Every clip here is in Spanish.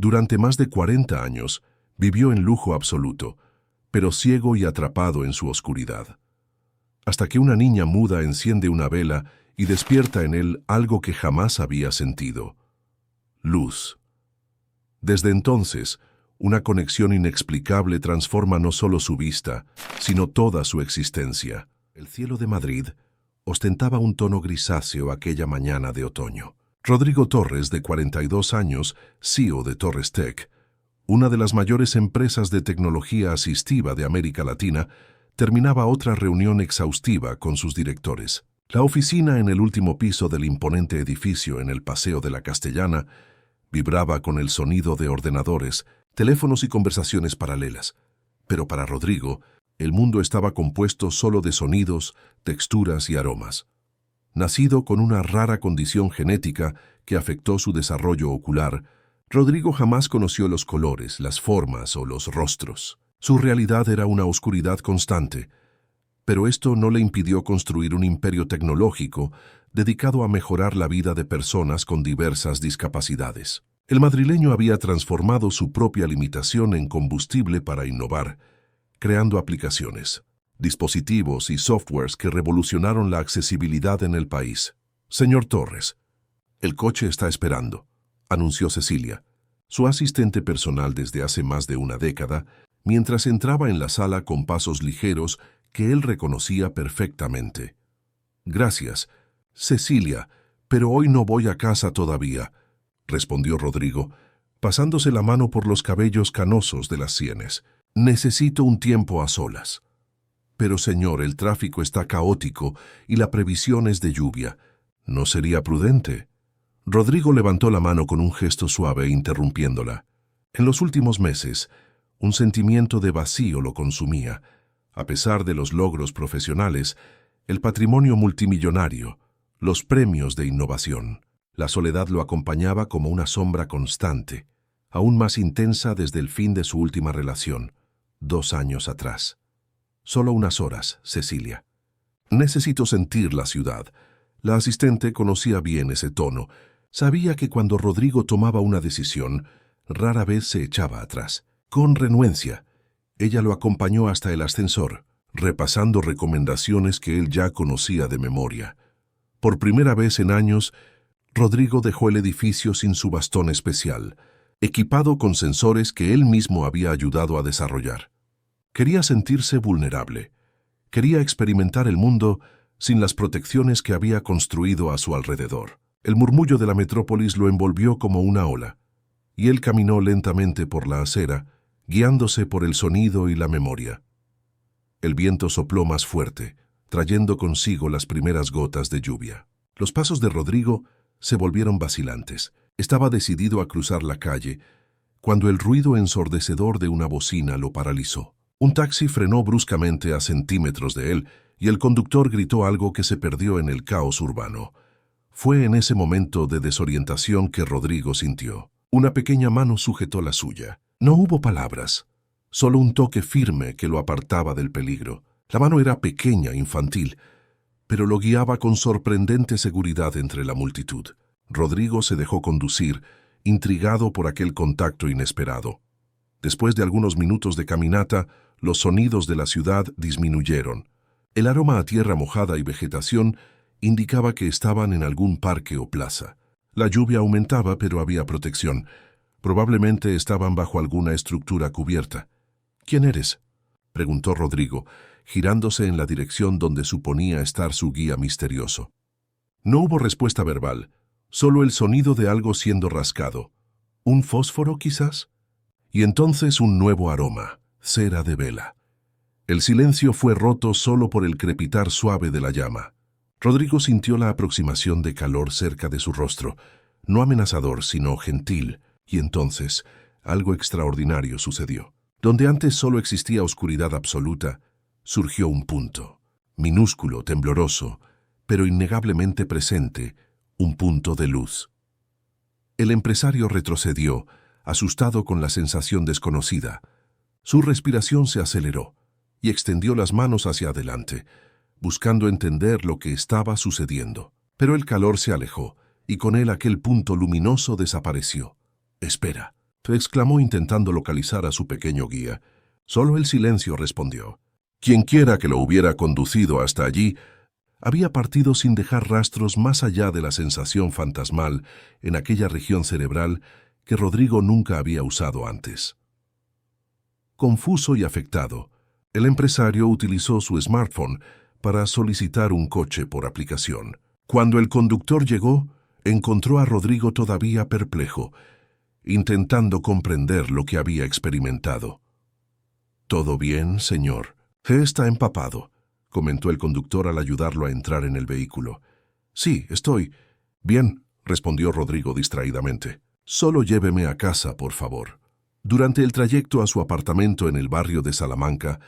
Durante más de 40 años, vivió en lujo absoluto, pero ciego y atrapado en su oscuridad. Hasta que una niña muda enciende una vela y despierta en él algo que jamás había sentido: luz. Desde entonces, una conexión inexplicable transforma no solo su vista, sino toda su existencia. El cielo de Madrid ostentaba un tono grisáceo aquella mañana de otoño. Rodrigo Torres, de 42 años, CEO de Torres Tech, una de las mayores empresas de tecnología asistiva de América Latina, terminaba otra reunión exhaustiva con sus directores. La oficina en el último piso del imponente edificio en el Paseo de la Castellana vibraba con el sonido de ordenadores, teléfonos y conversaciones paralelas. Pero para Rodrigo, el mundo estaba compuesto solo de sonidos, texturas y aromas. Nacido con una rara condición genética que afectó su desarrollo ocular, Rodrigo jamás conoció los colores, las formas o los rostros. Su realidad era una oscuridad constante, pero esto no le impidió construir un imperio tecnológico dedicado a mejorar la vida de personas con diversas discapacidades. El madrileño había transformado su propia limitación en combustible para innovar, creando aplicaciones, dispositivos y softwares que revolucionaron la accesibilidad en el país. Señor Torres, el coche está esperando, anunció Cecilia, su asistente personal desde hace más de una década, mientras entraba en la sala con pasos ligeros que él reconocía perfectamente. Gracias, Cecilia, pero hoy no voy a casa todavía, respondió Rodrigo, pasándose la mano por los cabellos canosos de las sienes. Necesito un tiempo a solas. Pero señor, el tráfico está caótico y la previsión es de lluvia. ¿No sería prudente? Rodrigo levantó la mano con un gesto suave, interrumpiéndola. En los últimos meses, un sentimiento de vacío lo consumía. A pesar de los logros profesionales, el patrimonio multimillonario, los premios de innovación, la soledad lo acompañaba como una sombra constante, aún más intensa desde el fin de su última relación, 2 años atrás. Solo unas horas, Cecilia. Necesito sentir la ciudad. La asistente conocía bien ese tono. Sabía que cuando Rodrigo tomaba una decisión, rara vez se echaba atrás. Con renuencia, ella lo acompañó hasta el ascensor, repasando recomendaciones que él ya conocía de memoria. Por primera vez en años, Rodrigo dejó el edificio sin su bastón especial, equipado con sensores que él mismo había ayudado a desarrollar. Quería sentirse vulnerable. Quería experimentar el mundo sin las protecciones que había construido a su alrededor. El murmullo de la metrópolis lo envolvió como una ola, y él caminó lentamente por la acera, guiándose por el sonido y la memoria. El viento sopló más fuerte, trayendo consigo las primeras gotas de lluvia. Los pasos de Rodrigo se volvieron vacilantes. Estaba decidido a cruzar la calle, cuando el ruido ensordecedor de una bocina lo paralizó. Un taxi frenó bruscamente a centímetros de él, y el conductor gritó algo que se perdió en el caos urbano. Fue en ese momento de desorientación que Rodrigo sintió. Una pequeña mano sujetó la suya. No hubo palabras, solo un toque firme que lo apartaba del peligro. La mano era pequeña, infantil, pero lo guiaba con sorprendente seguridad entre la multitud. Rodrigo se dejó conducir, intrigado por aquel contacto inesperado. Después de algunos minutos de caminata, los sonidos de la ciudad disminuyeron. El aroma a tierra mojada y vegetación indicaba que estaban en algún parque o plaza. La lluvia aumentaba, pero había protección. Probablemente estaban bajo alguna estructura cubierta. ¿Quién eres?, preguntó Rodrigo, girándose en la dirección donde suponía estar su guía misterioso. No hubo respuesta verbal, solo el sonido de algo siendo rascado. ¿Un fósforo, quizás? Y entonces un nuevo aroma, cera de vela. El silencio fue roto solo por el crepitar suave de la llama. Rodrigo sintió la aproximación de calor cerca de su rostro, no amenazador, sino gentil, y entonces algo extraordinario sucedió. Donde antes solo existía oscuridad absoluta, surgió un punto, minúsculo, tembloroso, pero innegablemente presente, un punto de luz. El empresario retrocedió, asustado con la sensación desconocida. Su respiración se aceleró y extendió las manos hacia adelante, buscando entender lo que estaba sucediendo. Pero el calor se alejó, y con él aquel punto luminoso desapareció. Espera, exclamó intentando localizar a su pequeño guía. Solo el silencio respondió. Quienquiera que lo hubiera conducido hasta allí había partido sin dejar rastros más allá de la sensación fantasmal en aquella región cerebral que Rodrigo nunca había usado antes. Confuso y afectado, el empresario utilizó su smartphone para solicitar un coche por aplicación. Cuando el conductor llegó, encontró a Rodrigo todavía perplejo, intentando comprender lo que había experimentado. «¿Todo bien, señor?» «Está empapado», comentó el conductor al ayudarlo a entrar en el vehículo. «Sí, estoy bien», respondió Rodrigo distraídamente. «Solo lléveme a casa, por favor». Durante el trayecto a su apartamento en el barrio de Salamanca,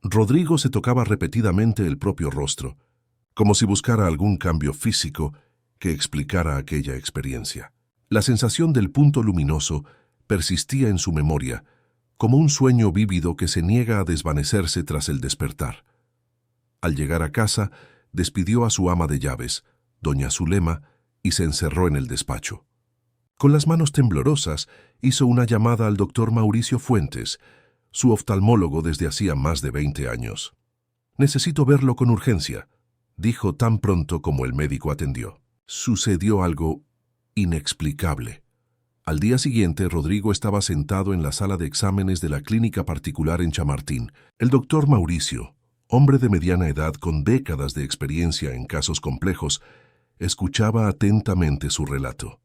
Rodrigo se tocaba repetidamente el propio rostro, como si buscara algún cambio físico que explicara aquella experiencia. La sensación del punto luminoso persistía en su memoria, como un sueño vívido que se niega a desvanecerse tras el despertar. Al llegar a casa, despidió a su ama de llaves, doña Zulema, y se encerró en el despacho. Con las manos temblorosas, hizo una llamada al doctor Mauricio Fuentes, su oftalmólogo desde hacía más de 20 años. «Necesito verlo con urgencia», dijo tan pronto como el médico atendió. Sucedió algo inexplicable. Al día siguiente, Rodrigo estaba sentado en la sala de exámenes de la clínica particular en Chamartín. El doctor Mauricio, hombre de mediana edad con décadas de experiencia en casos complejos, escuchaba atentamente su relato.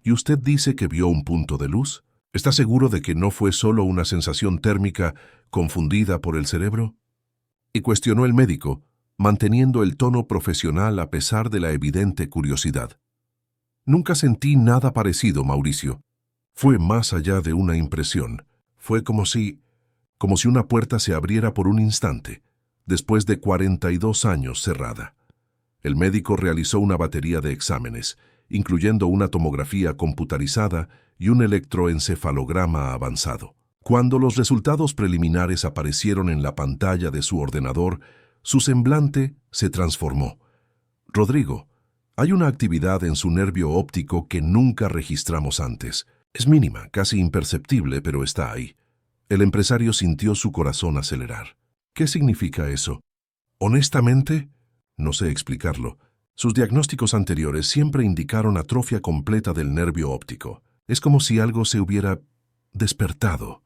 «¿Y usted dice que vio un punto de luz? ¿Está seguro de que no fue solo una sensación térmica confundida por el cerebro?» Y cuestionó el médico, manteniendo el tono profesional a pesar de la evidente curiosidad. «Nunca sentí nada parecido, Mauricio. Fue más allá de una impresión. Fue como si una puerta se abriera por un instante, después de 42 años cerrada». El médico realizó una batería de exámenes, incluyendo una tomografía computarizada y un electroencefalograma avanzado. Cuando los resultados preliminares aparecieron en la pantalla de su ordenador, su semblante se transformó. «Rodrigo, hay una actividad en su nervio óptico que nunca registramos antes. Es mínima, casi imperceptible, pero está ahí». El empresario sintió su corazón acelerar. «¿Qué significa eso?» «Honestamente, no sé explicarlo. Sus diagnósticos anteriores siempre indicaron atrofia completa del nervio óptico. Es como si algo se hubiera despertado».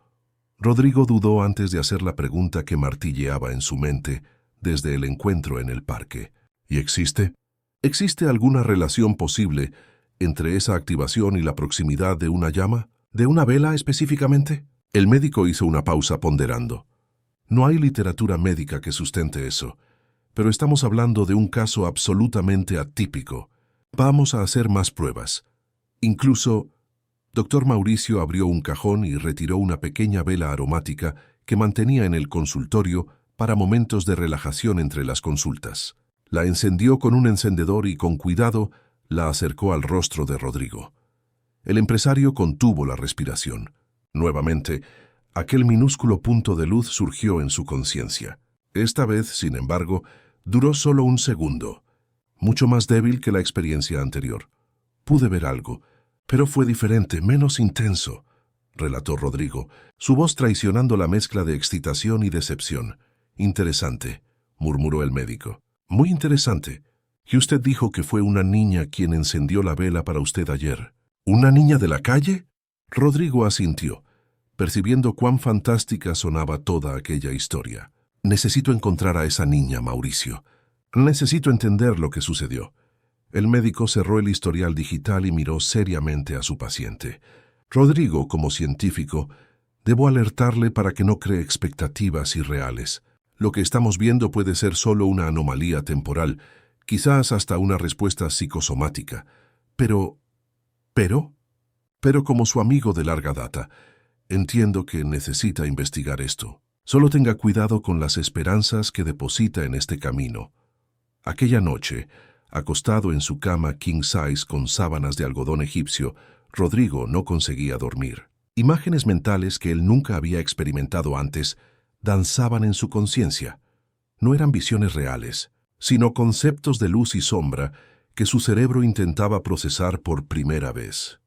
Rodrigo dudó antes de hacer la pregunta que martilleaba en su mente desde el encuentro en el parque. «¿Y existe? ¿Existe alguna relación posible entre esa activación y la proximidad de una llama? ¿De una vela específicamente?» El médico hizo una pausa ponderando. «No hay literatura médica que sustente eso, pero estamos hablando de un caso absolutamente atípico. Vamos a hacer más pruebas. Incluso...» Doctor Mauricio abrió un cajón y retiró una pequeña vela aromática que mantenía en el consultorio para momentos de relajación entre las consultas. La encendió con un encendedor y con cuidado la acercó al rostro de Rodrigo. El empresario contuvo la respiración. Nuevamente, aquel minúsculo punto de luz surgió en su conciencia. Esta vez, sin embargo, duró solo un segundo, mucho más débil que la experiencia anterior. «Pude ver algo, pero fue diferente, menos intenso», relató Rodrigo, su voz traicionando la mezcla de excitación y decepción. «Interesante», murmuró el médico. «Muy interesante. Y usted dijo que fue una niña quien encendió la vela para usted ayer». «¿Una niña de la calle?» Rodrigo asintió, percibiendo cuán fantástica sonaba toda aquella historia. «Necesito encontrar a esa niña, Mauricio. Necesito entender lo que sucedió». El médico cerró el historial digital y miró seriamente a su paciente. «Rodrigo, como científico, debo alertarle para que no cree expectativas irreales. Lo que estamos viendo puede ser solo una anomalía temporal, quizás hasta una respuesta psicosomática. Pero como su amigo de larga data, entiendo que necesita investigar esto. Solo tenga cuidado con las esperanzas que deposita en este camino». Aquella noche, acostado en su cama king size con sábanas de algodón egipcio, Rodrigo no conseguía dormir. Imágenes mentales que él nunca había experimentado antes danzaban en su conciencia. No eran visiones reales, sino conceptos de luz y sombra que su cerebro intentaba procesar por primera vez.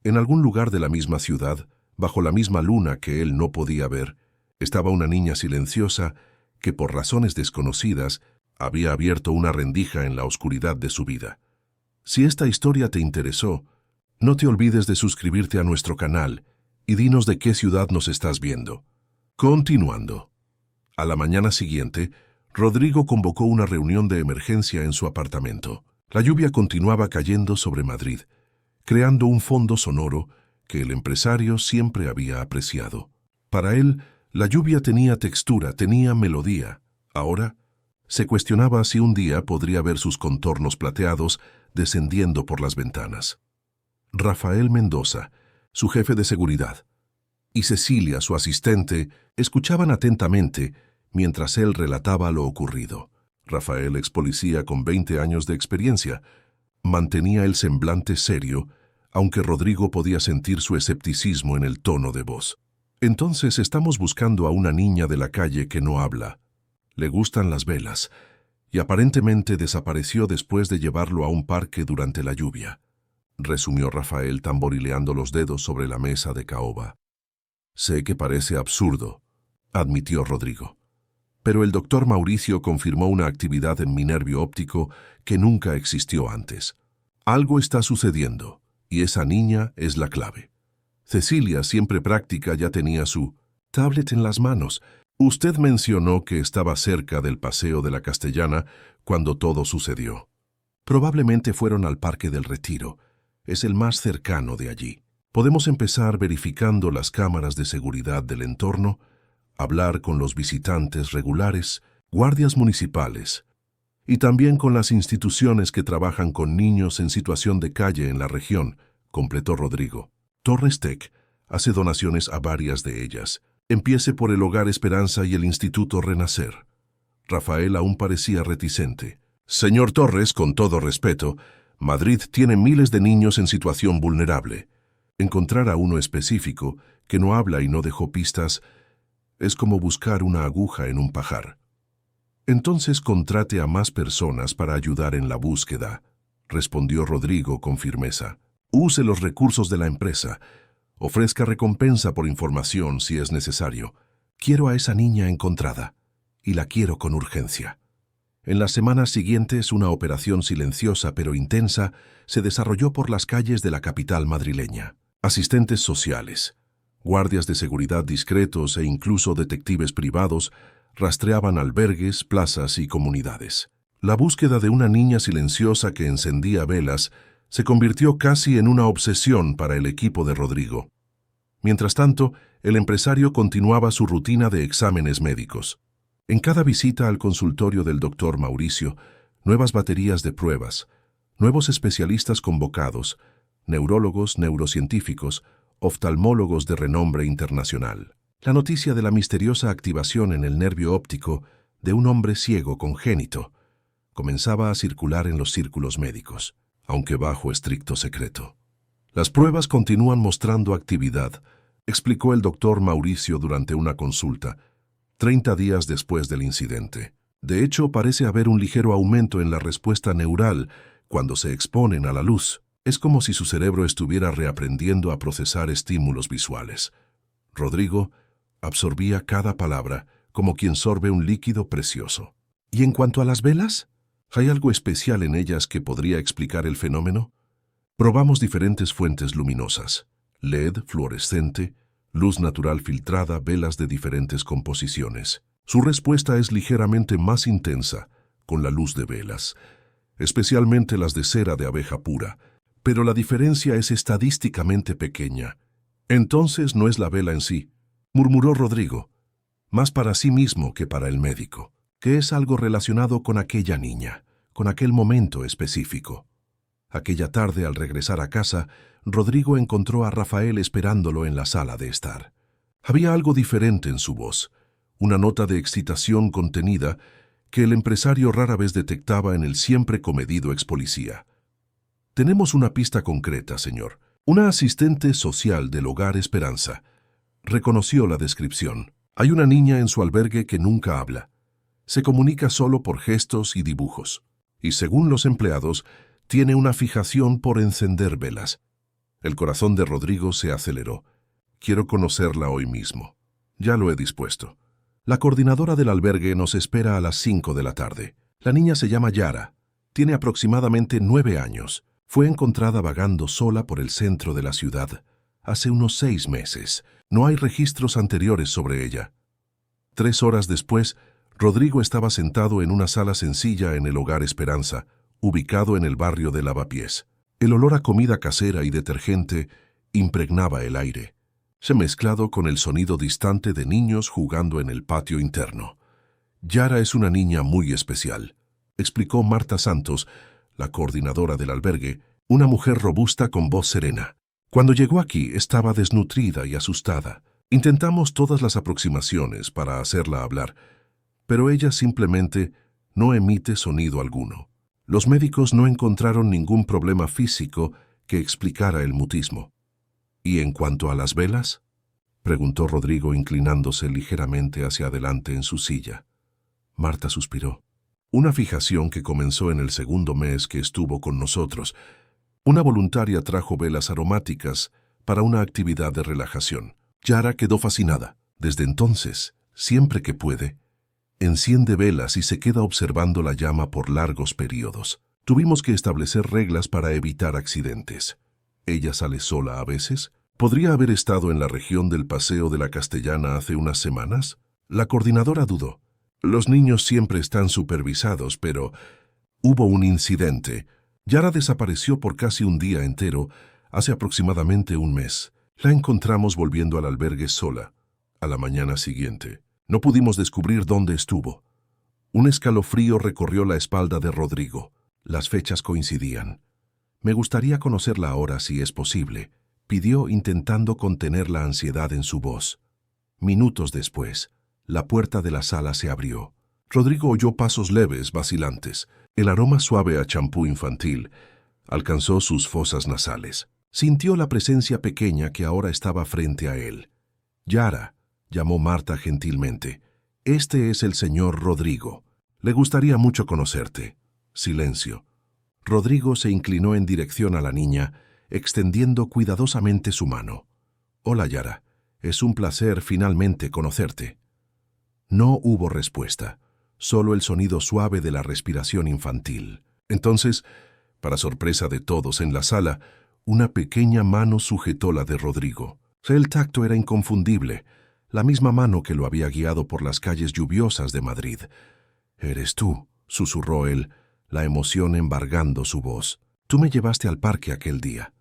En algún lugar de la misma ciudad, bajo la misma luna que él no podía ver, estaba una niña silenciosa que, por razones desconocidas, había abierto una rendija en la oscuridad de su vida. Si esta historia te interesó, no te olvides de suscribirte a nuestro canal y dinos de qué ciudad nos estás viendo. Continuando. A la mañana siguiente, Rodrigo convocó una reunión de emergencia en su apartamento. La lluvia continuaba cayendo sobre Madrid, creando un fondo sonoro que el empresario siempre había apreciado. Para él, la lluvia tenía textura, tenía melodía. Ahora, se cuestionaba si un día podría ver sus contornos plateados descendiendo por las ventanas. Rafael Mendoza, su jefe de seguridad, y Cecilia, su asistente, escuchaban atentamente mientras él relataba lo ocurrido. Rafael, ex policía con 20 años de experiencia, mantenía el semblante serio, aunque Rodrigo podía sentir su escepticismo en el tono de voz. Entonces estamos buscando a una niña de la calle que no habla. Le gustan las velas, y aparentemente desapareció después de llevarlo a un parque durante la lluvia, resumió Rafael tamborileando los dedos sobre la mesa de caoba. Sé que parece absurdo, admitió Rodrigo, pero el doctor Mauricio confirmó una actividad en mi nervio óptico que nunca existió antes. Algo está sucediendo, y esa niña es la clave. Cecilia, siempre práctica, ya tenía su tablet en las manos. Usted mencionó que estaba cerca del Paseo de la Castellana cuando todo sucedió. Probablemente fueron al Parque del Retiro. Es el más cercano de allí. Podemos empezar verificando las cámaras de seguridad del entorno, hablar con los visitantes regulares, guardias municipales, y también con las instituciones que trabajan con niños en situación de calle en la región, completó Rodrigo. Torres Tech hace donaciones a varias de ellas. Empiece por el Hogar Esperanza y el Instituto Renacer. Rafael aún parecía reticente. Señor Torres, con todo respeto, Madrid tiene miles de niños en situación vulnerable. Encontrar a uno específico, que no habla y no dejó pistas, es como buscar una aguja en un pajar. Entonces contrate a más personas para ayudar en la búsqueda, respondió Rodrigo con firmeza. Use los recursos de la empresa. Ofrezca recompensa por información si es necesario. Quiero a esa niña encontrada, y la quiero con urgencia. En las semanas siguientes, una operación silenciosa pero intensa se desarrolló por las calles de la capital madrileña. Asistentes sociales, guardias de seguridad discretos e incluso detectives privados rastreaban albergues, plazas y comunidades. La búsqueda de una niña silenciosa que encendía velas se convirtió casi en una obsesión para el equipo de Rodrigo. Mientras tanto, el empresario continuaba su rutina de exámenes médicos. En cada visita al consultorio del doctor Mauricio, nuevas baterías de pruebas, nuevos especialistas convocados, neurólogos, neurocientíficos, oftalmólogos de renombre internacional. La noticia de la misteriosa activación en el nervio óptico de un hombre ciego congénito comenzaba a circular en los círculos médicos, aunque bajo estricto secreto. Las pruebas continúan mostrando actividad, explicó el doctor Mauricio durante una consulta, 30 días después del incidente. De hecho, parece haber un ligero aumento en la respuesta neural cuando se exponen a la luz. Es como si su cerebro estuviera reaprendiendo a procesar estímulos visuales. Rodrigo absorbía cada palabra como quien sorbe un líquido precioso. ¿Y en cuanto a las velas? ¿Hay algo especial en ellas que podría explicar el fenómeno? Probamos diferentes fuentes luminosas: LED, fluorescente, luz natural filtrada, velas de diferentes composiciones. Su respuesta es ligeramente más intensa con la luz de velas, especialmente las de cera de abeja pura, pero la diferencia es estadísticamente pequeña. Entonces no es la vela en sí, murmuró Rodrigo, más para sí mismo que para el médico, que es algo relacionado con aquella niña, con aquel momento específico. Aquella tarde, al regresar a casa, Rodrigo encontró a Rafael esperándolo en la sala de estar. Había algo diferente en su voz, una nota de excitación contenida que el empresario rara vez detectaba en el siempre comedido expolicía. Tenemos una pista concreta, señor. Una asistente social del Hogar Esperanza reconoció la descripción. Hay una niña en su albergue que nunca habla. Se comunica solo por gestos y dibujos. Y según los empleados, tiene una fijación por encender velas. El corazón de Rodrigo se aceleró. Quiero conocerla hoy mismo. Ya lo he dispuesto. La coordinadora del albergue nos espera a las 5 de la tarde. La niña se llama Yara. Tiene aproximadamente 9 años. Fue encontrada vagando sola por el centro de la ciudad hace unos 6 meses. No hay registros anteriores sobre ella. 3 horas después, Rodrigo estaba sentado en una sala sencilla en el Hogar Esperanza, ubicado en el barrio de Lavapiés. El olor a comida casera y detergente impregnaba el aire, se mezclado con el sonido distante de niños jugando en el patio interno. Yara es una niña muy especial, explicó Marta Santos, la coordinadora del albergue, una mujer robusta con voz serena. Cuando llegó aquí estaba desnutrida y asustada. Intentamos todas las aproximaciones para hacerla hablar, pero ella simplemente no emite sonido alguno. Los médicos no encontraron ningún problema físico que explicara el mutismo. ¿Y en cuanto a las velas?, preguntó Rodrigo inclinándose ligeramente hacia adelante en su silla. Marta suspiró. Una fijación que comenzó en el segundo mes que estuvo con nosotros. Una voluntaria trajo velas aromáticas para una actividad de relajación. Yara quedó fascinada. Desde entonces, siempre que puede, enciende velas y se queda observando la llama por largos periodos. Tuvimos que establecer reglas para evitar accidentes. Ella sale sola a veces. ¿Podría haber estado en la región del Paseo de la Castellana hace unas semanas? La coordinadora dudó. Los niños siempre están supervisados, pero hubo un incidente. Yara desapareció por casi un día entero, hace aproximadamente un mes. La encontramos volviendo al albergue sola, a la mañana siguiente. No pudimos descubrir dónde estuvo. Un escalofrío recorrió la espalda de Rodrigo. Las fechas coincidían. Me gustaría conocerla ahora si es posible, pidió intentando contener la ansiedad en su voz. Minutos después, la puerta de la sala se abrió. Rodrigo oyó pasos leves, vacilantes. El aroma suave a champú infantil alcanzó sus fosas nasales. Sintió la presencia pequeña que ahora estaba frente a él. Yara, llamó Marta gentilmente. Este es el señor Rodrigo. Le gustaría mucho conocerte. Silencio. Rodrigo se inclinó en dirección a la niña, extendiendo cuidadosamente su mano. Hola, Yara. Es un placer finalmente conocerte. No hubo respuesta, solo el sonido suave de la respiración infantil. Entonces, para sorpresa de todos en la sala, una pequeña mano sujetó la de Rodrigo. El tacto era inconfundible, la misma mano que lo había guiado por las calles lluviosas de Madrid. «Eres tú», susurró él, la emoción embargando su voz. «Tú me llevaste al parque aquel día».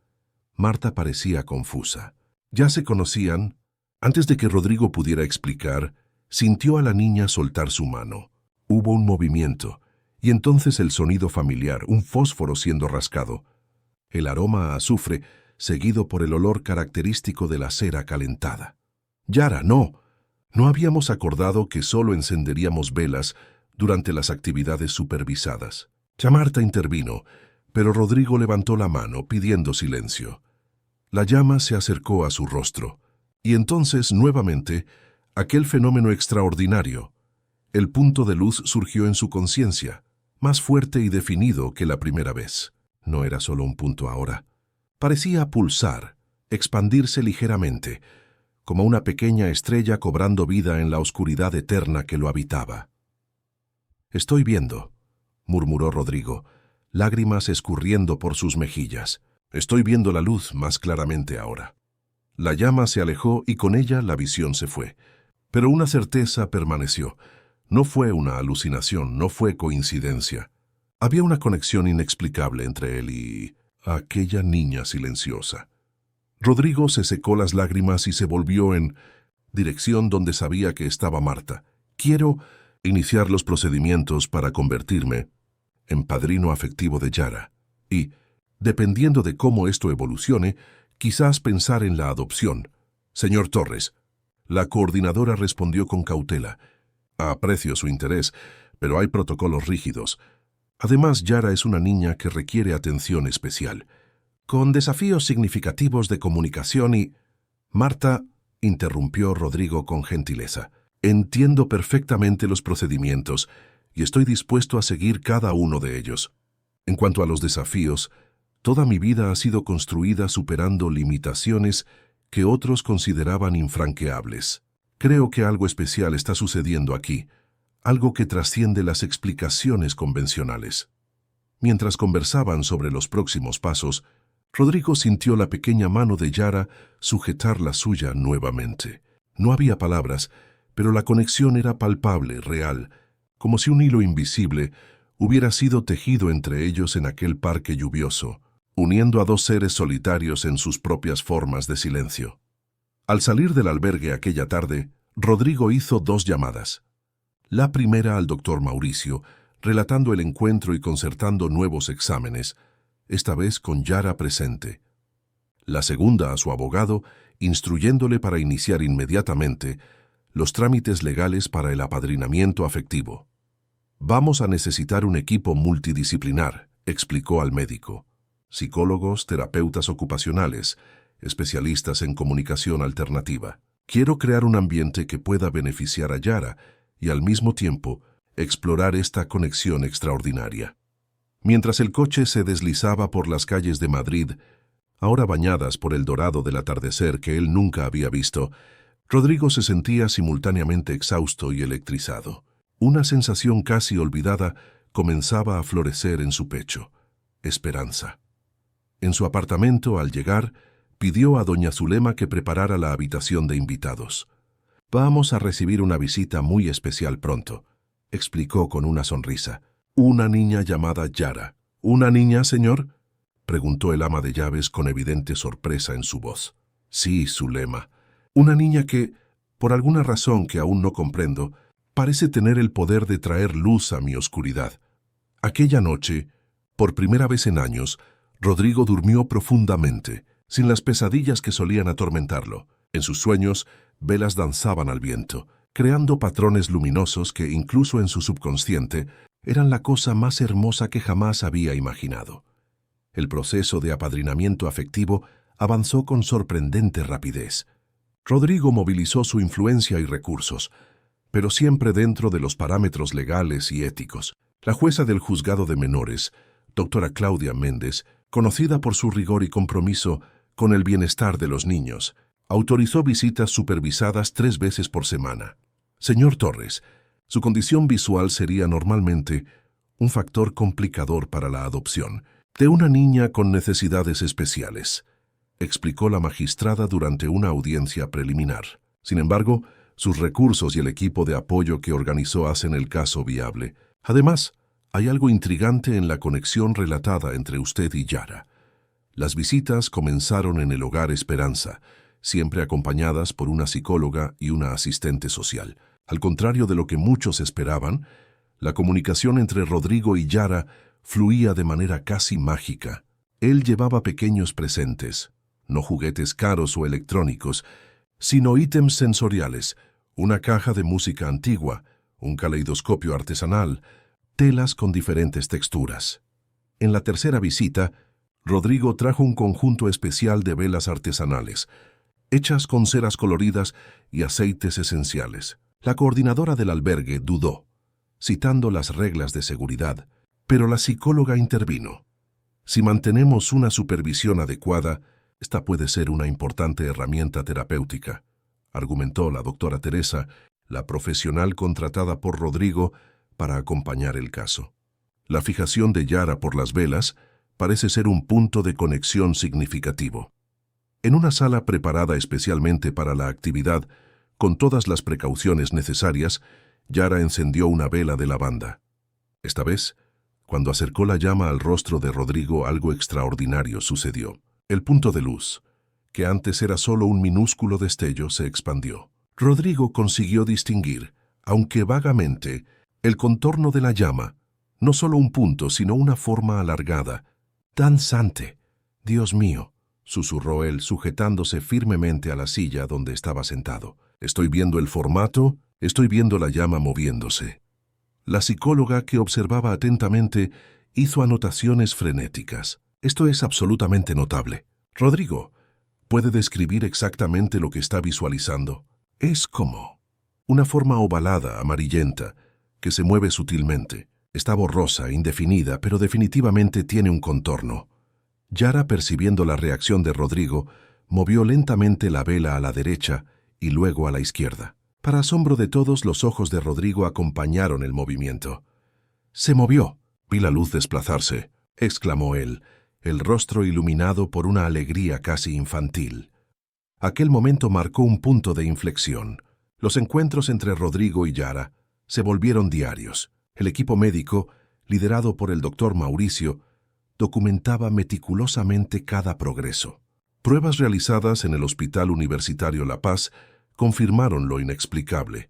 Marta parecía confusa. ¿Ya se conocían? Antes de que Rodrigo pudiera explicar, sintió a la niña soltar su mano. Hubo un movimiento, y entonces el sonido familiar, un fósforo siendo rascado. El aroma a azufre, seguido por el olor característico de la cera calentada. «Yara, no. No habíamos acordado que solo encenderíamos velas durante las actividades supervisadas». Marta intervino, pero Rodrigo levantó la mano pidiendo silencio. La llama se acercó a su rostro, y entonces, nuevamente, aquel fenómeno extraordinario. El punto de luz surgió en su conciencia, más fuerte y definido que la primera vez. No era solo un punto ahora. Parecía pulsar, expandirse ligeramente, como una pequeña estrella cobrando vida en la oscuridad eterna que lo habitaba. «Estoy viendo», murmuró Rodrigo, lágrimas escurriendo por sus mejillas. «Estoy viendo la luz más claramente ahora». La llama se alejó y con ella la visión se fue. Pero una certeza permaneció. No fue una alucinación, no fue coincidencia. Había una conexión inexplicable entre él y aquella niña silenciosa. Rodrigo se secó las lágrimas y se volvió en dirección donde sabía que estaba Marta. «Quiero iniciar los procedimientos para convertirme en padrino afectivo de Yara. Y, dependiendo de cómo esto evolucione, quizás pensar en la adopción. Señor Torres». La coordinadora respondió con cautela. «Aprecio su interés, pero hay protocolos rígidos. Además, Yara es una niña que requiere atención especial, con desafíos significativos de comunicación y...» «Marta», interrumpió Rodrigo con gentileza, «entiendo perfectamente los procedimientos y estoy dispuesto a seguir cada uno de ellos. En cuanto a los desafíos, Toda mi vida ha sido construida superando limitaciones que otros consideraban infranqueables. Creo que algo especial está sucediendo aquí, algo que trasciende las explicaciones convencionales. Mientras conversaban sobre los próximos pasos, Rodrigo sintió la pequeña mano de Yara sujetar la suya nuevamente. No había palabras, pero la conexión era palpable, real, como si un hilo invisible hubiera sido tejido entre ellos en aquel parque lluvioso, uniendo a dos seres solitarios en sus propias formas de silencio. Al salir del albergue aquella tarde, Rodrigo hizo 2 llamadas. La primera al doctor Mauricio, relatando el encuentro y concertando nuevos exámenes, esta vez con Yara presente. La segunda a su abogado, instruyéndole para iniciar inmediatamente los trámites legales para el apadrinamiento afectivo. «Vamos a necesitar un equipo multidisciplinar», explicó al médico. «Psicólogos, terapeutas ocupacionales, especialistas en comunicación alternativa. Quiero crear un ambiente que pueda beneficiar a Yara y al mismo tiempo explorar esta conexión extraordinaria». Mientras el coche se deslizaba por las calles de Madrid, ahora bañadas por el dorado del atardecer que él nunca había visto, Rodrigo se sentía simultáneamente exhausto y electrizado. Una sensación casi olvidada comenzaba a florecer en su pecho: esperanza. En su apartamento, al llegar, pidió a doña Zulema que preparara la habitación de invitados. «Vamos a recibir una visita muy especial pronto», explicó con una sonrisa. «Una niña llamada Yara». «¿Una niña, señor?», preguntó el ama de llaves con evidente sorpresa en su voz. «Sí, Zulema. Una niña que, por alguna razón que aún no comprendo, parece tener el poder de traer luz a mi oscuridad». Aquella noche, por primera vez en años, Rodrigo durmió profundamente, sin las pesadillas que solían atormentarlo. En sus sueños, velas danzaban al viento, creando patrones luminosos que, incluso en su subconsciente, eran la cosa más hermosa que jamás había imaginado. El proceso de apadrinamiento afectivo avanzó con sorprendente rapidez. Rodrigo movilizó su influencia y recursos, pero siempre dentro de los parámetros legales y éticos. La jueza del juzgado de menores, doctora Claudia Méndez, conocida por su rigor y compromiso con el bienestar de los niños, autorizó visitas supervisadas 3 veces por semana. «Señor Torres, su condición visual sería normalmente un factor complicador para la adopción de una niña con necesidades especiales», explicó la magistrada durante una audiencia preliminar. Sin embargo, sus recursos y el equipo de apoyo que organizó hacen el caso viable. Además, hay algo intrigante en la conexión relatada entre usted y Yara. Las visitas comenzaron en el Hogar Esperanza, siempre acompañadas por una psicóloga y una asistente social. Al contrario de lo que muchos esperaban, la comunicación entre Rodrigo y Yara fluía de manera casi mágica. Él llevaba pequeños presentes, no juguetes caros o electrónicos, sino ítems sensoriales, una caja de música antigua, un caleidoscopio artesanal, telas con diferentes texturas. En la tercera visita, Rodrigo trajo un conjunto especial de velas artesanales, hechas con ceras coloridas y aceites esenciales. La coordinadora del albergue dudó, citando las reglas de seguridad, pero la psicóloga intervino. «Si mantenemos una supervisión adecuada, esta puede ser una importante herramienta terapéutica», argumentó la doctora Teresa, la profesional contratada por Rodrigo para acompañar el caso. La fijación de Yara por las velas parece ser un punto de conexión significativo. En una sala preparada especialmente para la actividad, con todas las precauciones necesarias, Yara encendió una vela de lavanda. Esta vez, cuando acercó la llama al rostro de Rodrigo, algo extraordinario sucedió. El punto de luz, que antes era solo un minúsculo destello, se expandió. Rodrigo consiguió distinguir, aunque vagamente, el contorno de la llama, no solo un punto, sino una forma alargada. «Danzante. Dios mío», susurró él, sujetándose firmemente a la silla donde estaba sentado. «Estoy viendo el formato, estoy viendo la llama moviéndose». La psicóloga, que observaba atentamente, hizo anotaciones frenéticas. «Esto es absolutamente notable. Rodrigo, ¿puede describir exactamente lo que está visualizando?» «Es como una forma ovalada, amarillenta, que se mueve sutilmente. Está borrosa, indefinida, pero definitivamente tiene un contorno. Yara, percibiendo la reacción de Rodrigo, movió lentamente la vela a la derecha y luego a la izquierda. Para asombro de todos, los ojos de Rodrigo acompañaron el movimiento. «Se movió. Vi la luz desplazarse», exclamó él, el rostro iluminado por una alegría casi infantil. Aquel momento marcó un punto de inflexión. Los encuentros entre Rodrigo y Yara se volvieron diarios. El equipo médico, liderado por el doctor Mauricio, documentaba meticulosamente cada progreso. Pruebas realizadas en el Hospital Universitario La Paz confirmaron lo inexplicable.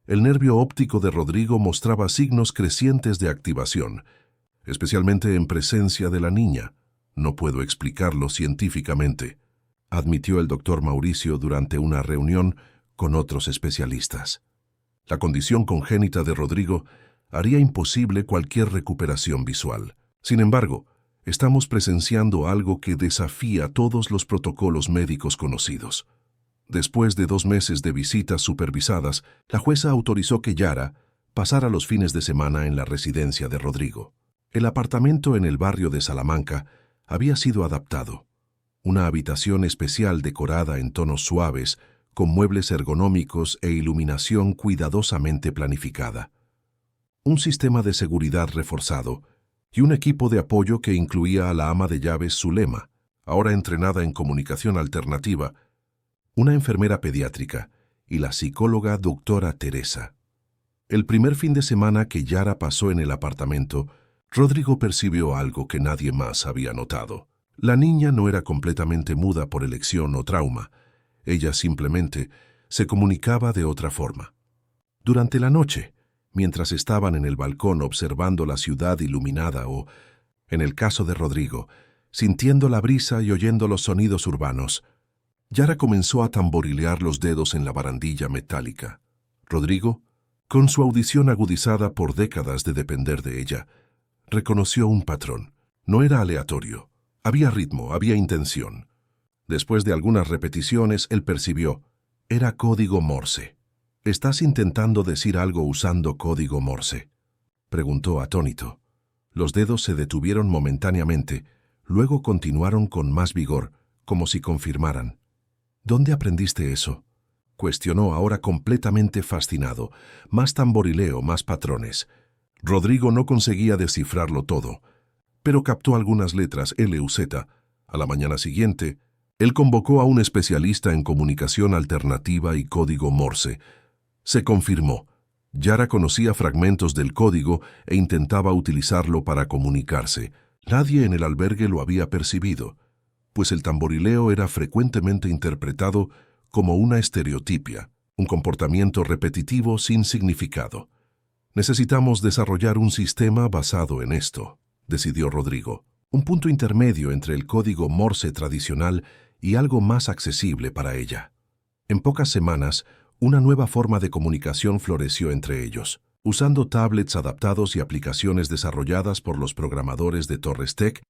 El nervio óptico de Rodrigo mostraba signos crecientes de activación, especialmente en presencia de la niña. «No puedo explicarlo científicamente», admitió el doctor Mauricio durante una reunión con otros especialistas. La condición congénita de Rodrigo haría imposible cualquier recuperación visual. Sin embargo, estamos presenciando algo que desafía todos los protocolos médicos conocidos. Después de 2 meses de visitas supervisadas, la jueza autorizó que Yara pasara los fines de semana en la residencia de Rodrigo. El apartamento en el barrio de Salamanca había sido adaptado. Una habitación especial decorada en tonos suaves, con muebles ergonómicos e iluminación cuidadosamente planificada. Un sistema de seguridad reforzado y un equipo de apoyo que incluía a la ama de llaves Zulema, ahora entrenada en comunicación alternativa, una enfermera pediátrica y la psicóloga doctora Teresa. El primer fin de semana que Yara pasó en el apartamento, Rodrigo percibió algo que nadie más había notado. La niña no era completamente muda por elección o trauma. Ella simplemente se comunicaba de otra forma. Durante la noche, mientras estaban en el balcón observando la ciudad iluminada o, en el caso de Rodrigo, sintiendo la brisa y oyendo los sonidos urbanos, Yara comenzó a tamborilear los dedos en la barandilla metálica. Rodrigo, con su audición agudizada por décadas de depender de ella, reconoció un patrón. No era aleatorio. Había ritmo, había intención. Después de algunas repeticiones, él percibió. Era código Morse. «¿Estás intentando decir algo usando código Morse?», preguntó atónito. Los dedos se detuvieron momentáneamente, luego continuaron con más vigor, como si confirmaran. «¿Dónde aprendiste eso?», cuestionó ahora completamente fascinado. Más tamborileo, más patrones. Rodrigo no conseguía descifrarlo todo, pero captó algunas letras LUZ. A la mañana siguiente, él convocó a un especialista en comunicación alternativa y código Morse. Se confirmó. Yara conocía fragmentos del código e intentaba utilizarlo para comunicarse. Nadie en el albergue lo había percibido, pues el tamborileo era frecuentemente interpretado como una estereotipia, un comportamiento repetitivo sin significado. «Necesitamos desarrollar un sistema basado en esto», decidió Rodrigo. Un punto intermedio entre el código Morse tradicional y algo más accesible para ella. En pocas semanas, una nueva forma de comunicación floreció entre ellos. Usando tablets adaptados y aplicaciones desarrolladas por los programadores de Torres Tech,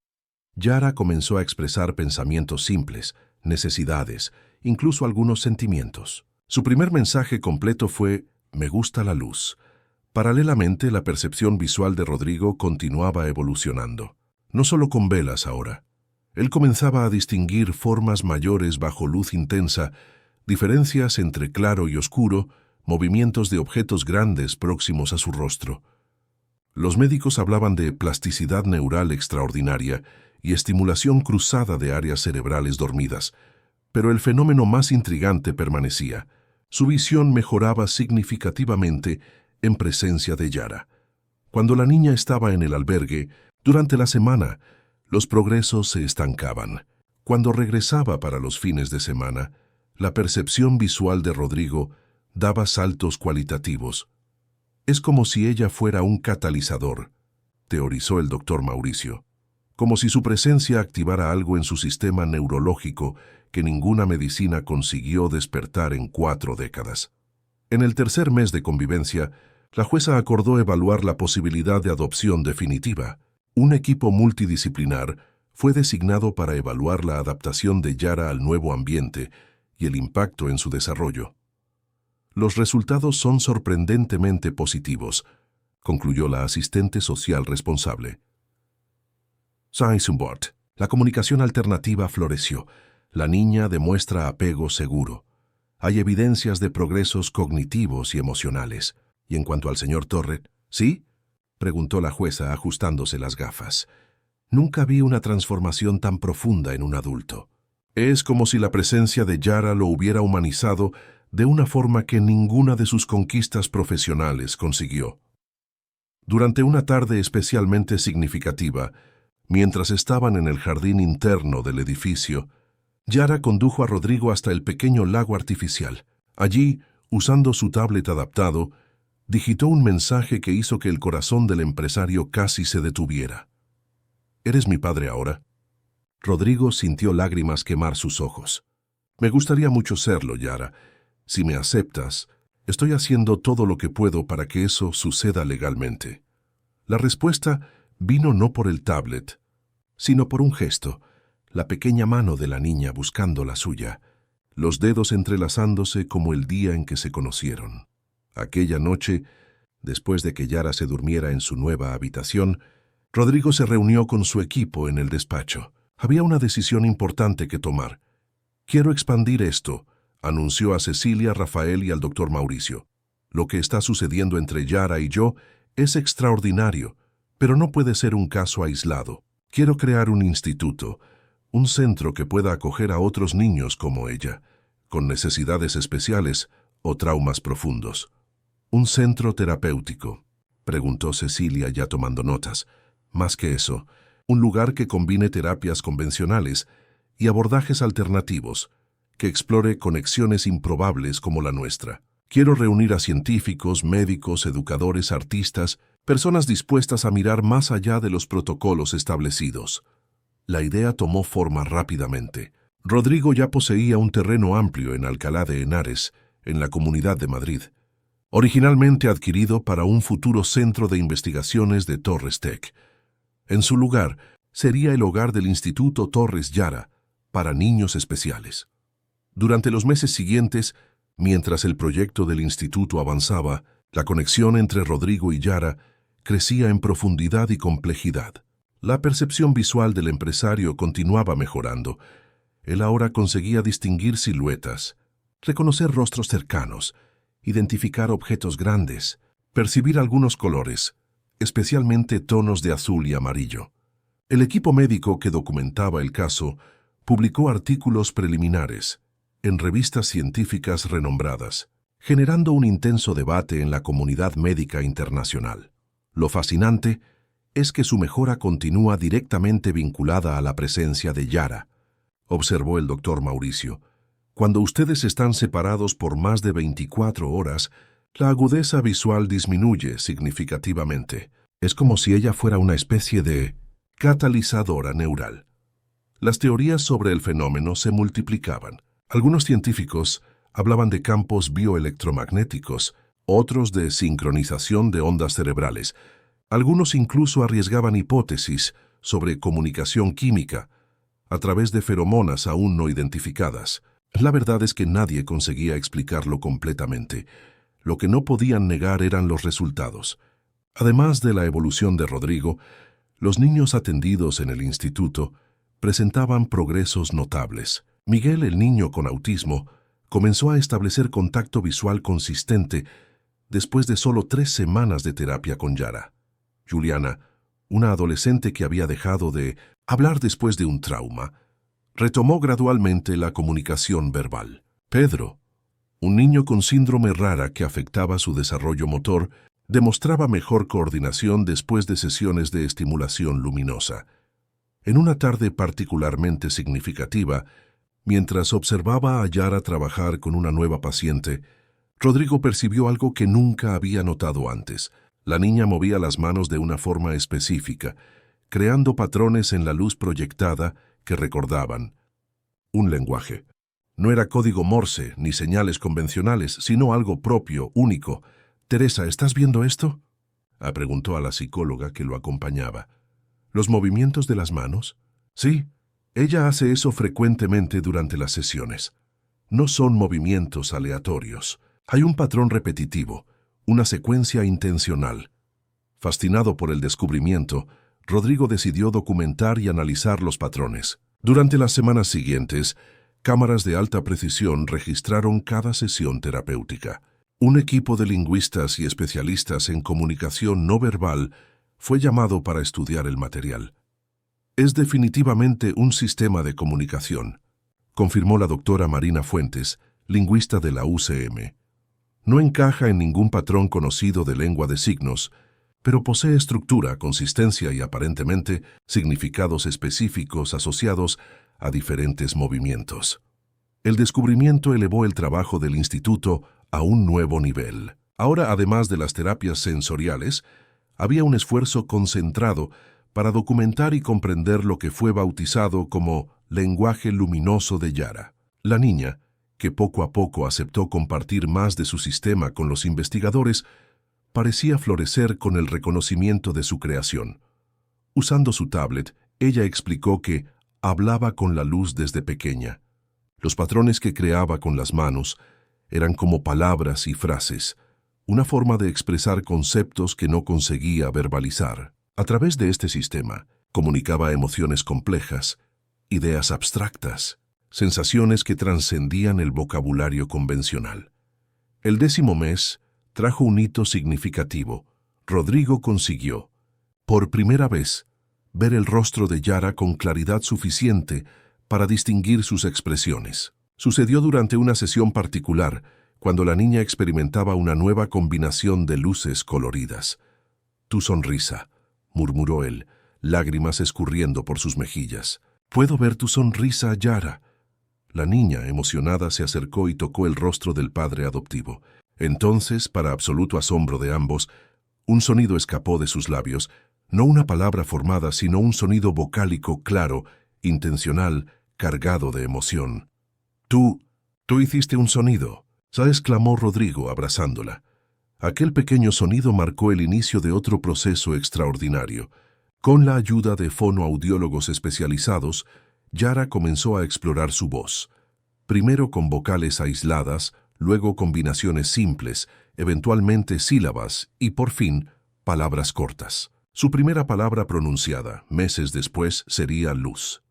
Yara comenzó a expresar pensamientos simples, necesidades, incluso algunos sentimientos. Su primer mensaje completo fue «Me gusta la luz». Paralelamente, la percepción visual de Rodrigo continuaba evolucionando. No solo con velas ahora. Él comenzaba a distinguir formas mayores bajo luz intensa, diferencias entre claro y oscuro, movimientos de objetos grandes próximos a su rostro. Los médicos hablaban de plasticidad neural extraordinaria y estimulación cruzada de áreas cerebrales dormidas, pero el fenómeno más intrigante permanecía. Su visión mejoraba significativamente en presencia de Yara. Cuando la niña estaba en el albergue, durante la semana, los progresos se estancaban. Cuando regresaba para los fines de semana, la percepción visual de Rodrigo daba saltos cualitativos. «Es como si ella fuera un catalizador», teorizó el doctor Mauricio. «Como si su presencia activara algo en su sistema neurológico que ninguna medicina consiguió despertar en 4 décadas». En el tercer mes de convivencia, la jueza acordó evaluar la posibilidad de adopción definitiva. Un equipo multidisciplinar fue designado para evaluar la adaptación de Yara al nuevo ambiente y el impacto en su desarrollo. «Los resultados son sorprendentemente positivos», concluyó la asistente social responsable. «Seisenbord», La comunicación alternativa floreció. La niña demuestra apego seguro. Hay evidencias de progresos cognitivos y emocionales. Y en cuanto al señor Torres, ¿sí?, preguntó la jueza ajustándose las gafas. Nunca vi una transformación tan profunda en un adulto. Es como si la presencia de Yara lo hubiera humanizado de una forma que ninguna de sus conquistas profesionales consiguió. Durante una tarde especialmente significativa, mientras estaban en el jardín interno del edificio, Yara condujo a Rodrigo hasta el pequeño lago artificial. Allí, usando su tablet adaptado, digitó un mensaje que hizo que el corazón del empresario casi se detuviera. ¿Eres mi padre ahora? Rodrigo sintió lágrimas quemar sus ojos. Me gustaría mucho serlo, Yara. Si me aceptas, estoy haciendo todo lo que puedo para que eso suceda legalmente. La respuesta vino no por el tablet, sino por un gesto, la pequeña mano de la niña buscando la suya, los dedos entrelazándose como el día en que se conocieron. Aquella noche, después de que Yara se durmiera en su nueva habitación, Rodrigo se reunió con su equipo en el despacho. Había una decisión importante que tomar. Quiero expandir esto, anunció a Cecilia, Rafael y al doctor Mauricio. Lo que está sucediendo entre Yara y yo es extraordinario, pero no puede ser un caso aislado. Quiero crear un instituto, un centro que pueda acoger a otros niños como ella, con necesidades especiales o traumas profundos. ¿Un centro terapéutico?, preguntó Cecilia ya tomando notas. Más que eso, un lugar que combine terapias convencionales y abordajes alternativos, que explore conexiones improbables como la nuestra. Quiero reunir a científicos, médicos, educadores, artistas, personas dispuestas a mirar más allá de los protocolos establecidos. La idea tomó forma rápidamente. Rodrigo ya poseía un terreno amplio en Alcalá de Henares, en la Comunidad de Madrid, originalmente adquirido para un futuro centro de investigaciones de Torres Tech. En su lugar, sería el hogar del Instituto Torres Yara, para niños especiales. Durante los meses siguientes, mientras el proyecto del instituto avanzaba, la conexión entre Rodrigo y Yara crecía en profundidad y complejidad. La percepción visual del empresario continuaba mejorando. Él ahora conseguía distinguir siluetas, reconocer rostros cercanos, identificar objetos grandes, percibir algunos colores, especialmente tonos de azul y amarillo. El equipo médico que documentaba el caso publicó artículos preliminares en revistas científicas renombradas, generando un intenso debate en la comunidad médica internacional. Lo fascinante es que su mejora continúa directamente vinculada a la presencia de Yara, observó el doctor Mauricio. Cuando ustedes están separados por más de 24 horas, la agudeza visual disminuye significativamente. Es como si ella fuera una especie de catalizadora neural. Las teorías sobre el fenómeno se multiplicaban. Algunos científicos hablaban de campos bioelectromagnéticos, otros de sincronización de ondas cerebrales. Algunos incluso arriesgaban hipótesis sobre comunicación química a través de feromonas aún no identificadas. La verdad es que nadie conseguía explicarlo completamente. Lo que no podían negar eran los resultados. Además de la evolución de Rodrigo, los niños atendidos en el instituto presentaban progresos notables. Miguel, el niño con autismo, comenzó a establecer contacto visual consistente después de solo 3 semanas de terapia con Yara. Juliana, una adolescente que había dejado de hablar después de un trauma, retomó gradualmente la comunicación verbal. Pedro, un niño con síndrome rara que afectaba su desarrollo motor, demostraba mejor coordinación después de sesiones de estimulación luminosa. En una tarde particularmente significativa, mientras observaba a Yara trabajar con una nueva paciente, Rodrigo percibió algo que nunca había notado antes. La niña movía las manos de una forma específica, creando patrones en la luz proyectada que recordaban un lenguaje. No era código Morse ni señales convencionales, sino algo propio, único. «Teresa, ¿estás viendo esto?», preguntó a la psicóloga que lo acompañaba. «¿Los movimientos de las manos?». «Sí, ella hace eso frecuentemente durante las sesiones. No son movimientos aleatorios. Hay un patrón repetitivo, una secuencia intencional». Fascinado por el descubrimiento, Rodrigo decidió documentar y analizar los patrones. Durante las semanas siguientes, cámaras de alta precisión registraron cada sesión terapéutica. Un equipo de lingüistas y especialistas en comunicación no verbal fue llamado para estudiar el material. Es definitivamente un sistema de comunicación, confirmó la doctora Marina Fuentes, lingüista de la UCM. No encaja en ningún patrón conocido de lengua de signos, pero posee estructura, consistencia y aparentemente significados específicos asociados a diferentes movimientos. El descubrimiento elevó el trabajo del instituto a un nuevo nivel. Ahora, además de las terapias sensoriales, había un esfuerzo concentrado para documentar y comprender lo que fue bautizado como lenguaje luminoso de Yara. La niña, que poco a poco aceptó compartir más de su sistema con los investigadores, parecía florecer con el reconocimiento de su creación. Usando su tablet, ella explicó que hablaba con la luz desde pequeña. Los patrones que creaba con las manos eran como palabras y frases, una forma de expresar conceptos que no conseguía verbalizar. A través de este sistema, comunicaba emociones complejas, ideas abstractas, sensaciones que trascendían el vocabulario convencional. El 10º mes trajo un hito significativo. Rodrigo consiguió, por primera vez, ver el rostro de Yara con claridad suficiente para distinguir sus expresiones. Sucedió durante una sesión particular, cuando la niña experimentaba una nueva combinación de luces coloridas. «Tu sonrisa», murmuró él, lágrimas escurriendo por sus mejillas. «Puedo ver tu sonrisa, Yara». La niña, emocionada, se acercó y tocó el rostro del padre adoptivo. Entonces, para absoluto asombro de ambos, un sonido escapó de sus labios, no una palabra formada, sino un sonido vocálico claro, intencional, cargado de emoción. Tú hiciste un sonido», exclamó Rodrigo abrazándola. Aquel pequeño sonido marcó el inicio de otro proceso extraordinario. Con la ayuda de fonoaudiólogos especializados, Yara comenzó a explorar su voz. Primero con vocales aisladas, luego combinaciones simples, eventualmente sílabas y, por fin, palabras cortas. Su primera palabra pronunciada, meses después, sería luz.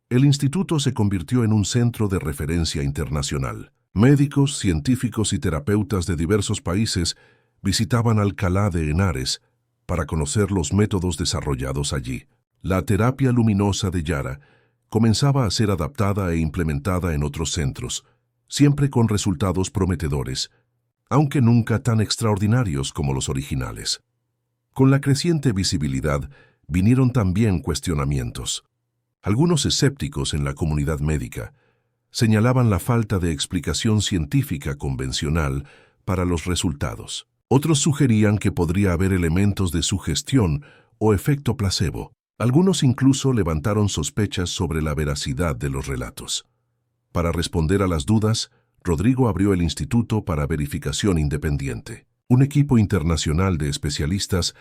El instituto se convirtió en un centro de referencia internacional. Médicos, científicos y terapeutas de diversos países visitaban Alcalá de Henares para conocer los métodos desarrollados allí. La terapia luminosa de Yara comenzaba a ser adaptada e implementada en otros centros, siempre con resultados prometedores, aunque nunca tan extraordinarios como los originales. Con la creciente visibilidad vinieron también cuestionamientos. Algunos escépticos en la comunidad médica señalaban la falta de explicación científica convencional para los resultados. Otros sugerían que podría haber elementos de sugestión o efecto placebo. Algunos incluso levantaron sospechas sobre la veracidad de los relatos. Para responder a las dudas, Rodrigo abrió el Instituto para Verificación Independiente. Un equipo internacional de especialistas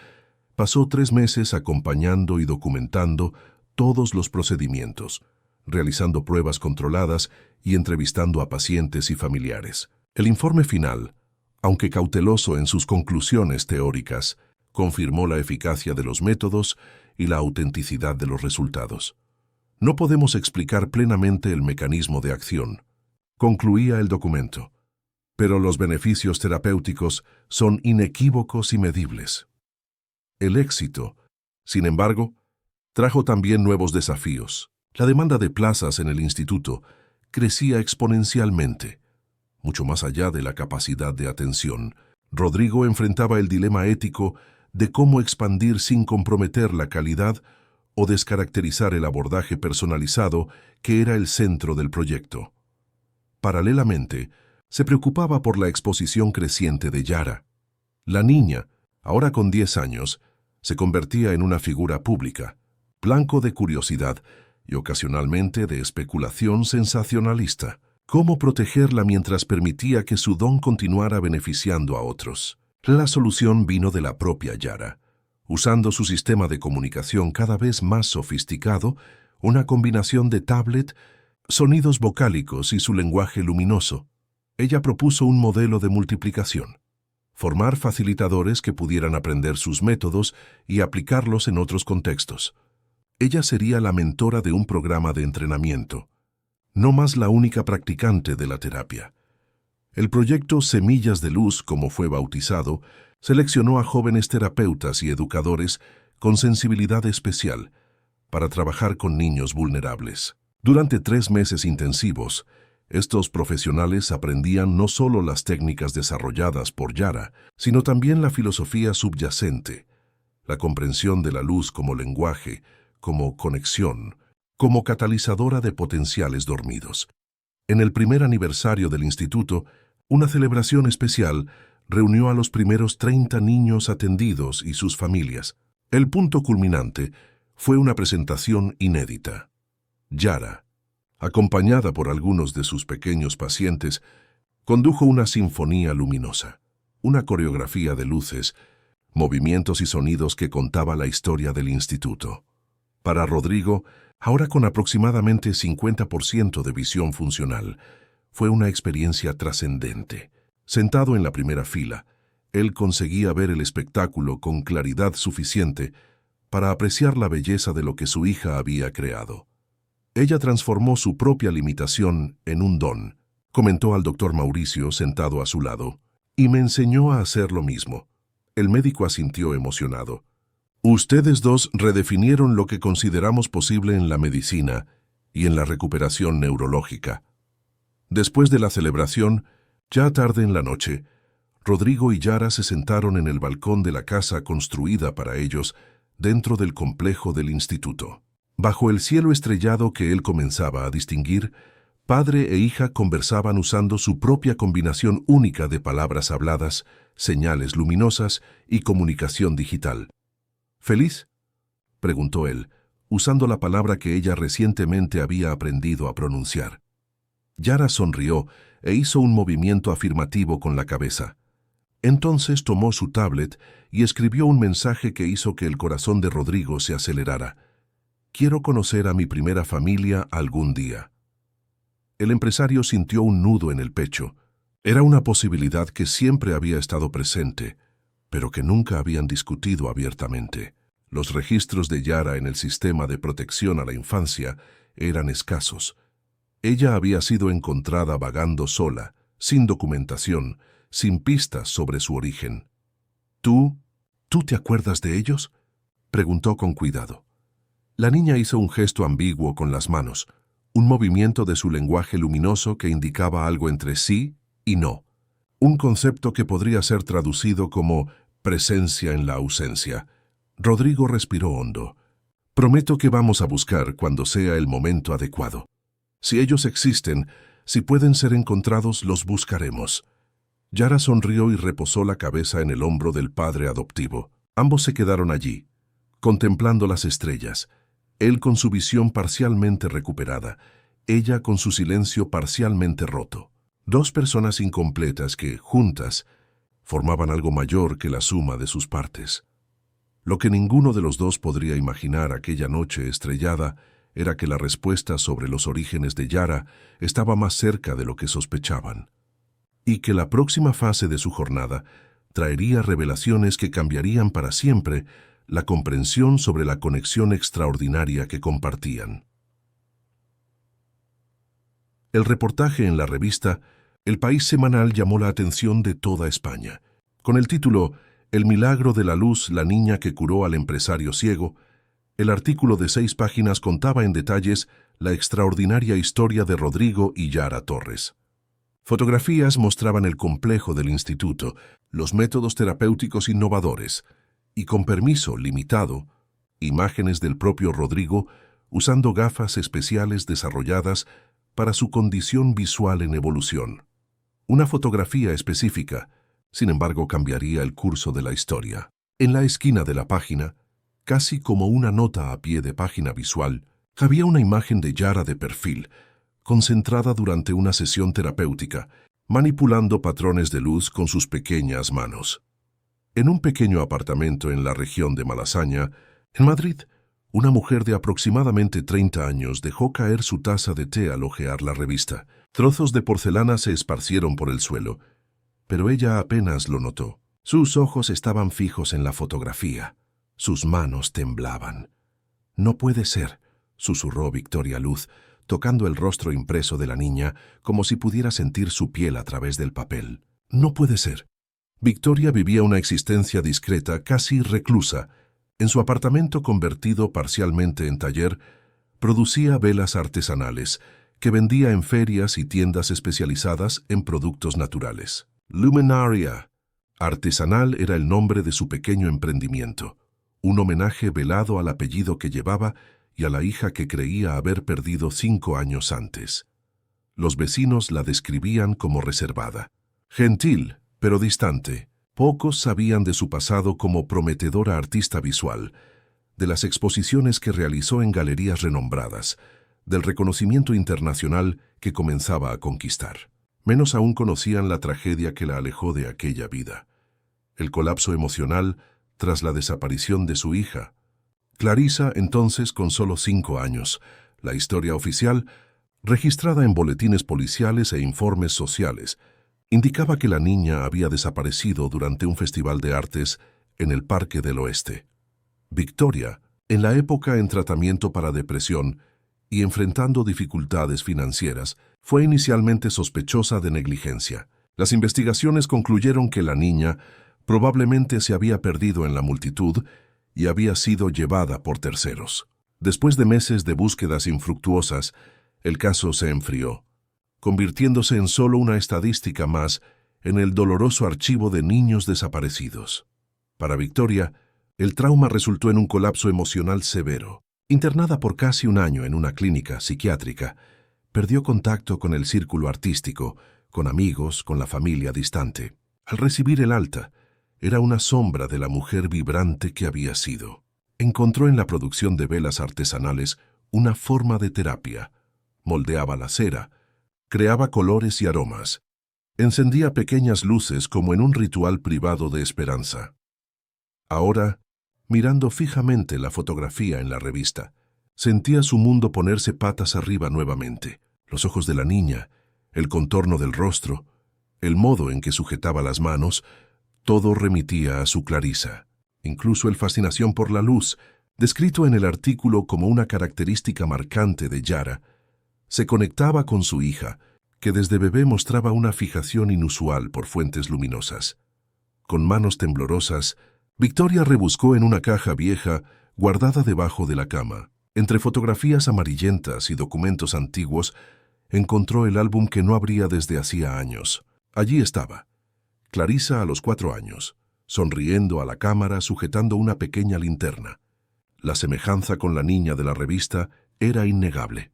pasó 3 meses acompañando y documentando todos los procedimientos, realizando pruebas controladas y entrevistando a pacientes y familiares. El informe final, aunque cauteloso en sus conclusiones teóricas, confirmó la eficacia de los métodos y la autenticidad de los resultados. No podemos explicar plenamente el mecanismo de acción, concluía el documento, pero los beneficios terapéuticos son inequívocos y medibles. El éxito, sin embargo, trajo también nuevos desafíos. La demanda de plazas en el instituto crecía exponencialmente. Mucho más allá de la capacidad de atención, Rodrigo enfrentaba el dilema ético de cómo expandir sin comprometer la calidad o descaracterizar el abordaje personalizado que era el centro del proyecto. Paralelamente, se preocupaba por la exposición creciente de Yara. La niña, ahora con 10 años, se convertía en una figura pública, blanco de curiosidad y ocasionalmente de especulación sensacionalista. ¿Cómo protegerla mientras permitía que su don continuara beneficiando a otros? La solución vino de la propia Yara. Usando su sistema de comunicación cada vez más sofisticado, una combinación de tablet, sonidos vocálicos y su lenguaje luminoso, ella propuso un modelo de multiplicación. formar facilitadores que pudieran aprender sus métodos y aplicarlos en otros contextos. Ella sería la mentora de un programa de entrenamiento, no más la única practicante de la terapia. El proyecto Semillas de Luz, como fue bautizado, seleccionó a jóvenes terapeutas y educadores con sensibilidad especial para trabajar con niños vulnerables. Durante 3 meses intensivos, estos profesionales aprendían no solo las técnicas desarrolladas por Yara, sino también la filosofía subyacente, la comprensión de la luz como lenguaje, como conexión, como catalizadora de potenciales dormidos. En el primer aniversario del instituto, una celebración especial reunió a los primeros 30 niños atendidos y sus familias. El punto culminante fue una presentación inédita. Yara, acompañada por algunos de sus pequeños pacientes, condujo una sinfonía luminosa, una coreografía de luces, movimientos y sonidos que contaba la historia del instituto. Para Rodrigo, ahora con aproximadamente 50% de visión funcional, fue una experiencia trascendente. Sentado en la primera fila, él conseguía ver el espectáculo con claridad suficiente para apreciar la belleza de lo que su hija había creado. Ella transformó su propia limitación en un don, comentó al doctor Mauricio sentado a su lado, y me enseñó a hacer lo mismo. El médico asintió emocionado. Ustedes dos redefinieron lo que consideramos posible en la medicina y en la recuperación neurológica. Después de la celebración, ya tarde en la noche, Rodrigo y Yara se sentaron en el balcón de la casa construida para ellos dentro del complejo del instituto. Bajo el cielo estrellado que él comenzaba a distinguir, padre e hija conversaban usando su propia combinación única de palabras habladas, señales luminosas y comunicación digital. ¿Feliz?, preguntó él, usando la palabra que ella recientemente había aprendido a pronunciar. Yara sonrió e hizo un movimiento afirmativo con la cabeza. Entonces tomó su tablet y escribió un mensaje que hizo que el corazón de Rodrigo se acelerara. Quiero conocer a mi primera familia algún día. El empresario sintió un nudo en el pecho. Era una posibilidad que siempre había estado presente, pero que nunca habían discutido abiertamente. Los registros de Yara en el sistema de protección a la infancia eran escasos. Ella había sido encontrada vagando sola, sin documentación, sin pistas sobre su origen. ¿Tú te acuerdas de ellos?, preguntó con cuidado. La niña hizo un gesto ambiguo con las manos, un movimiento de su lenguaje luminoso que indicaba algo entre sí y no, un concepto que podría ser traducido como presencia en la ausencia. Rodrigo respiró hondo. Prometo que vamos a buscar cuando sea el momento adecuado. Si ellos existen, si pueden ser encontrados, los buscaremos. Yara sonrió y reposó la cabeza en el hombro del padre adoptivo. Ambos se quedaron allí, contemplando las estrellas, él con su visión parcialmente recuperada, ella con su silencio parcialmente roto. Dos personas incompletas que, juntas, formaban algo mayor que la suma de sus partes. Lo que ninguno de los dos podría imaginar aquella noche estrellada era que la respuesta sobre los orígenes de Yara estaba más cerca de lo que sospechaban, y que la próxima fase de su jornada traería revelaciones que cambiarían para siempre la comprensión sobre la conexión extraordinaria que compartían. El reportaje en la revista El País Semanal llamó la atención de toda España. Con el título El milagro de la luz, la niña que curó al empresario ciego, el artículo de 6 páginas contaba en detalles la extraordinaria historia de Rodrigo y Yara Torres. Fotografías mostraban el complejo del instituto, los métodos terapéuticos innovadores y, con permiso limitado, imágenes del propio Rodrigo usando gafas especiales desarrolladas para su condición visual en evolución. Una fotografía específica, sin embargo, cambiaría el curso de la historia. En la esquina de la página, casi como una nota a pie de página visual, había una imagen de Yara de perfil, concentrada durante una sesión terapéutica, manipulando patrones de luz con sus pequeñas manos. En un pequeño apartamento en la región de Malasaña, en Madrid, una mujer de aproximadamente 30 años dejó caer su taza de té al hojear la revista. Trozos de porcelana se esparcieron por el suelo, pero ella apenas lo notó. Sus ojos estaban fijos en la fotografía. Sus manos temblaban. «No puede ser», susurró Victoria Luz, tocando el rostro impreso de la niña como si pudiera sentir su piel a través del papel. «No puede ser». Victoria vivía una existencia discreta, casi reclusa. En su apartamento convertido parcialmente en taller, producía velas artesanales que vendía en ferias y tiendas especializadas en productos naturales. Luminaria Artesanal era el nombre de su pequeño emprendimiento, un homenaje velado al apellido que llevaba y a la hija que creía haber perdido 5 años antes. Los vecinos la describían como reservada, gentil, pero distante. Pocos sabían de su pasado como prometedora artista visual, de las exposiciones que realizó en galerías renombradas, del reconocimiento internacional que comenzaba a conquistar. Menos aún conocían la tragedia que la alejó de aquella vida, el colapso emocional tras la desaparición de su hija. Clarisa, entonces con solo 5 años, la historia oficial, registrada en boletines policiales e informes sociales, indicaba que la niña había desaparecido durante un festival de artes en el Parque del Oeste. Victoria, en la época en tratamiento para depresión y enfrentando dificultades financieras, fue inicialmente sospechosa de negligencia. Las investigaciones concluyeron que la niña probablemente se había perdido en la multitud y había sido llevada por terceros. Después de meses de búsquedas infructuosas, el caso se enfrió, convirtiéndose en solo una estadística más en el doloroso archivo de niños desaparecidos. Para Victoria, el trauma resultó en un colapso emocional severo. Internada por casi un año en una clínica psiquiátrica, perdió contacto con el círculo artístico, con amigos, con la familia distante. Al recibir el alta, era una sombra de la mujer vibrante que había sido. Encontró en la producción de velas artesanales una forma de terapia. Moldeaba la cera, creaba colores y aromas, encendía pequeñas luces como en un ritual privado de esperanza. Ahora, mirando fijamente la fotografía en la revista, sentía su mundo ponerse patas arriba nuevamente. Los ojos de la niña, el contorno del rostro, el modo en que sujetaba las manos, todo remitía a su Clarisa. Incluso el fascinación por la luz, descrito en el artículo como una característica marcante de Yara, se conectaba con su hija, que desde bebé mostraba una fijación inusual por fuentes luminosas. Con manos temblorosas, Victoria rebuscó en una caja vieja guardada debajo de la cama. Entre fotografías amarillentas y documentos antiguos, encontró el álbum que no abría desde hacía años. Allí estaba, Clarisa a los 4 años, sonriendo a la cámara sujetando una pequeña linterna. La semejanza con la niña de la revista era innegable.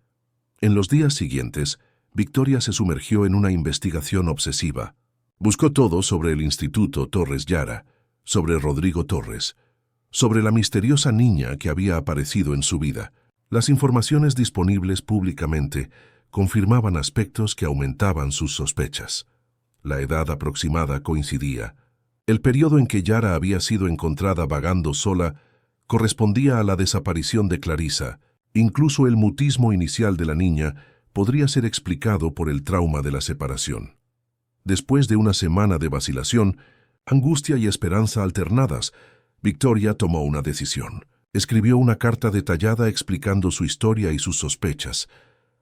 En los días siguientes, Victoria se sumergió en una investigación obsesiva. Buscó todo sobre el Instituto Torres Yara, sobre Rodrigo Torres, sobre la misteriosa niña que había aparecido en su vida. Las informaciones disponibles públicamente confirmaban aspectos que aumentaban sus sospechas. La edad aproximada coincidía. El periodo en que Yara había sido encontrada vagando sola correspondía a la desaparición de Clarisa. Incluso el mutismo inicial de la niña podría ser explicado por el trauma de la separación. Después de una semana de vacilación, angustia y esperanza alternadas, Victoria tomó una decisión. Escribió una carta detallada explicando su historia y sus sospechas.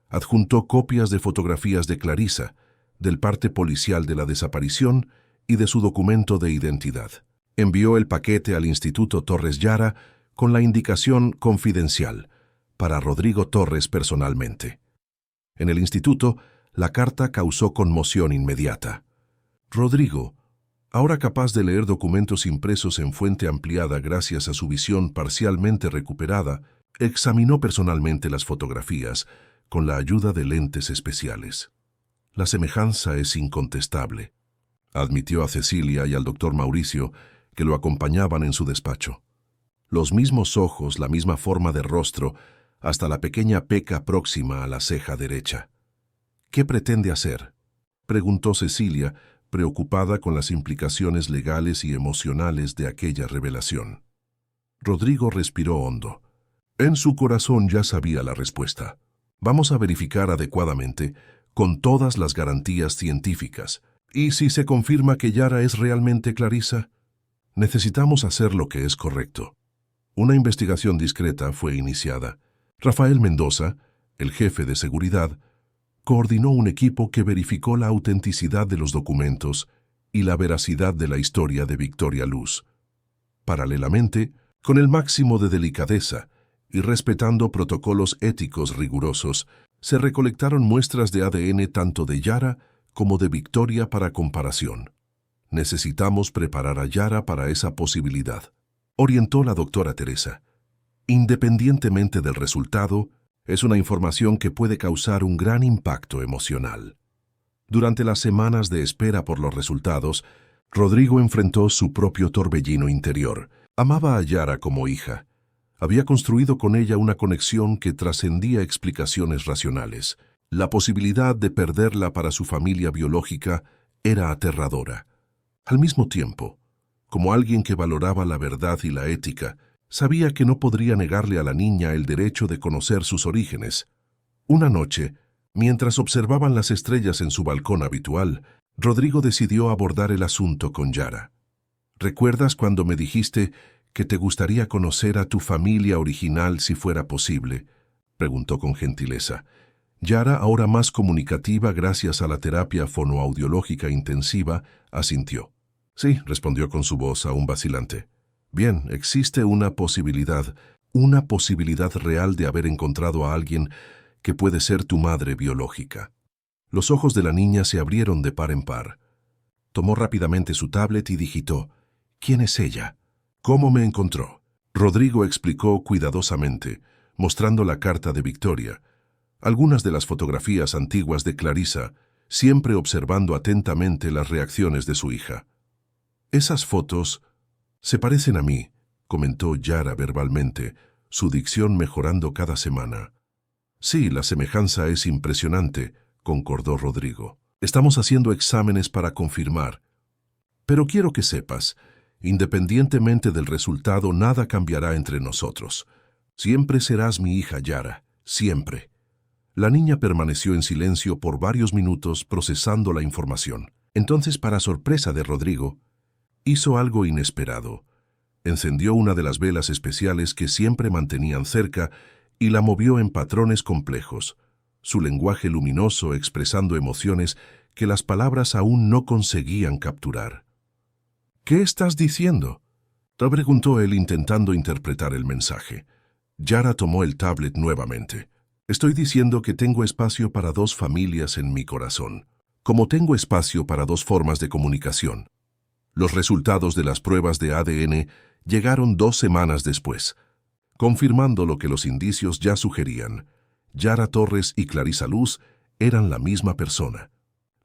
Adjuntó copias de fotografías de Clarisa, del parte policial de la desaparición y de su documento de identidad. Envió el paquete al Instituto Torres Yara con la indicación confidencial, para Rodrigo Torres personalmente. En el instituto, la carta causó conmoción inmediata. Rodrigo, ahora capaz de leer documentos impresos en fuente ampliada gracias a su visión parcialmente recuperada, examinó personalmente las fotografías con la ayuda de lentes especiales. La semejanza es incontestable, admitió a Cecilia y al doctor Mauricio, que lo acompañaban en su despacho. Los mismos ojos, la misma forma de rostro, hasta la pequeña peca próxima a la ceja derecha. ¿Qué pretende hacer?, preguntó Cecilia, preocupada con las implicaciones legales y emocionales de aquella revelación. Rodrigo respiró hondo. En su corazón ya sabía la respuesta. Vamos a verificar adecuadamente, con todas las garantías científicas. ¿Y si se confirma que Yara es realmente Clarisa? Necesitamos hacer lo que es correcto. Una investigación discreta fue iniciada. Rafael Mendoza, el jefe de seguridad, coordinó un equipo que verificó la autenticidad de los documentos y la veracidad de la historia de Victoria Luz. Paralelamente, con el máximo de delicadeza y respetando protocolos éticos rigurosos, se recolectaron muestras de ADN tanto de Yara como de Victoria para comparación. Necesitamos preparar a Yara para esa posibilidad, orientó la doctora Teresa. Independientemente del resultado, es una información que puede causar un gran impacto emocional. Durante las semanas de espera por los resultados, Rodrigo enfrentó su propio torbellino interior. Amaba a Yara como hija. Había construido con ella una conexión que trascendía explicaciones racionales. La posibilidad de perderla para su familia biológica era aterradora. Al mismo tiempo, como alguien que valoraba la verdad y la ética, sabía que no podría negarle a la niña el derecho de conocer sus orígenes. Una noche, mientras observaban las estrellas en su balcón habitual, Rodrigo decidió abordar el asunto con Yara. ¿Recuerdas cuando me dijiste que te gustaría conocer a tu familia original si fuera posible?, preguntó con gentileza. Yara, ahora más comunicativa gracias a la terapia fonoaudiológica intensiva, asintió. Sí, respondió con su voz aún vacilante. Bien, existe una posibilidad real de haber encontrado a alguien que puede ser tu madre biológica. Los ojos de la niña se abrieron de par en par. Tomó rápidamente su tablet y digitó: ¿Quién es ella? ¿Cómo me encontró? Rodrigo explicó cuidadosamente, mostrando la carta de Victoria, algunas de las fotografías antiguas de Clarisa, siempre observando atentamente las reacciones de su hija. Esas fotos se parecen a mí, comentó Yara verbalmente, su dicción mejorando cada semana. Sí, la semejanza es impresionante, concordó Rodrigo. Estamos haciendo exámenes para confirmar. Pero quiero que sepas, independientemente del resultado, nada cambiará entre nosotros. Siempre serás mi hija, Yara, siempre. La niña permaneció en silencio por varios minutos procesando la información. Entonces, para sorpresa de Rodrigo, hizo algo inesperado. Encendió una de las velas especiales que siempre mantenían cerca y la movió en patrones complejos, su lenguaje luminoso expresando emociones que las palabras aún no conseguían capturar. ¿Qué estás diciendo?, preguntó él intentando interpretar el mensaje. Yara tomó el tablet nuevamente. Estoy diciendo que tengo espacio para dos familias en mi corazón, como tengo espacio para dos formas de comunicación. Los resultados de las pruebas de ADN llegaron 2 semanas después, confirmando lo que los indicios ya sugerían. Yara Torres y Clarisa Luz eran la misma persona.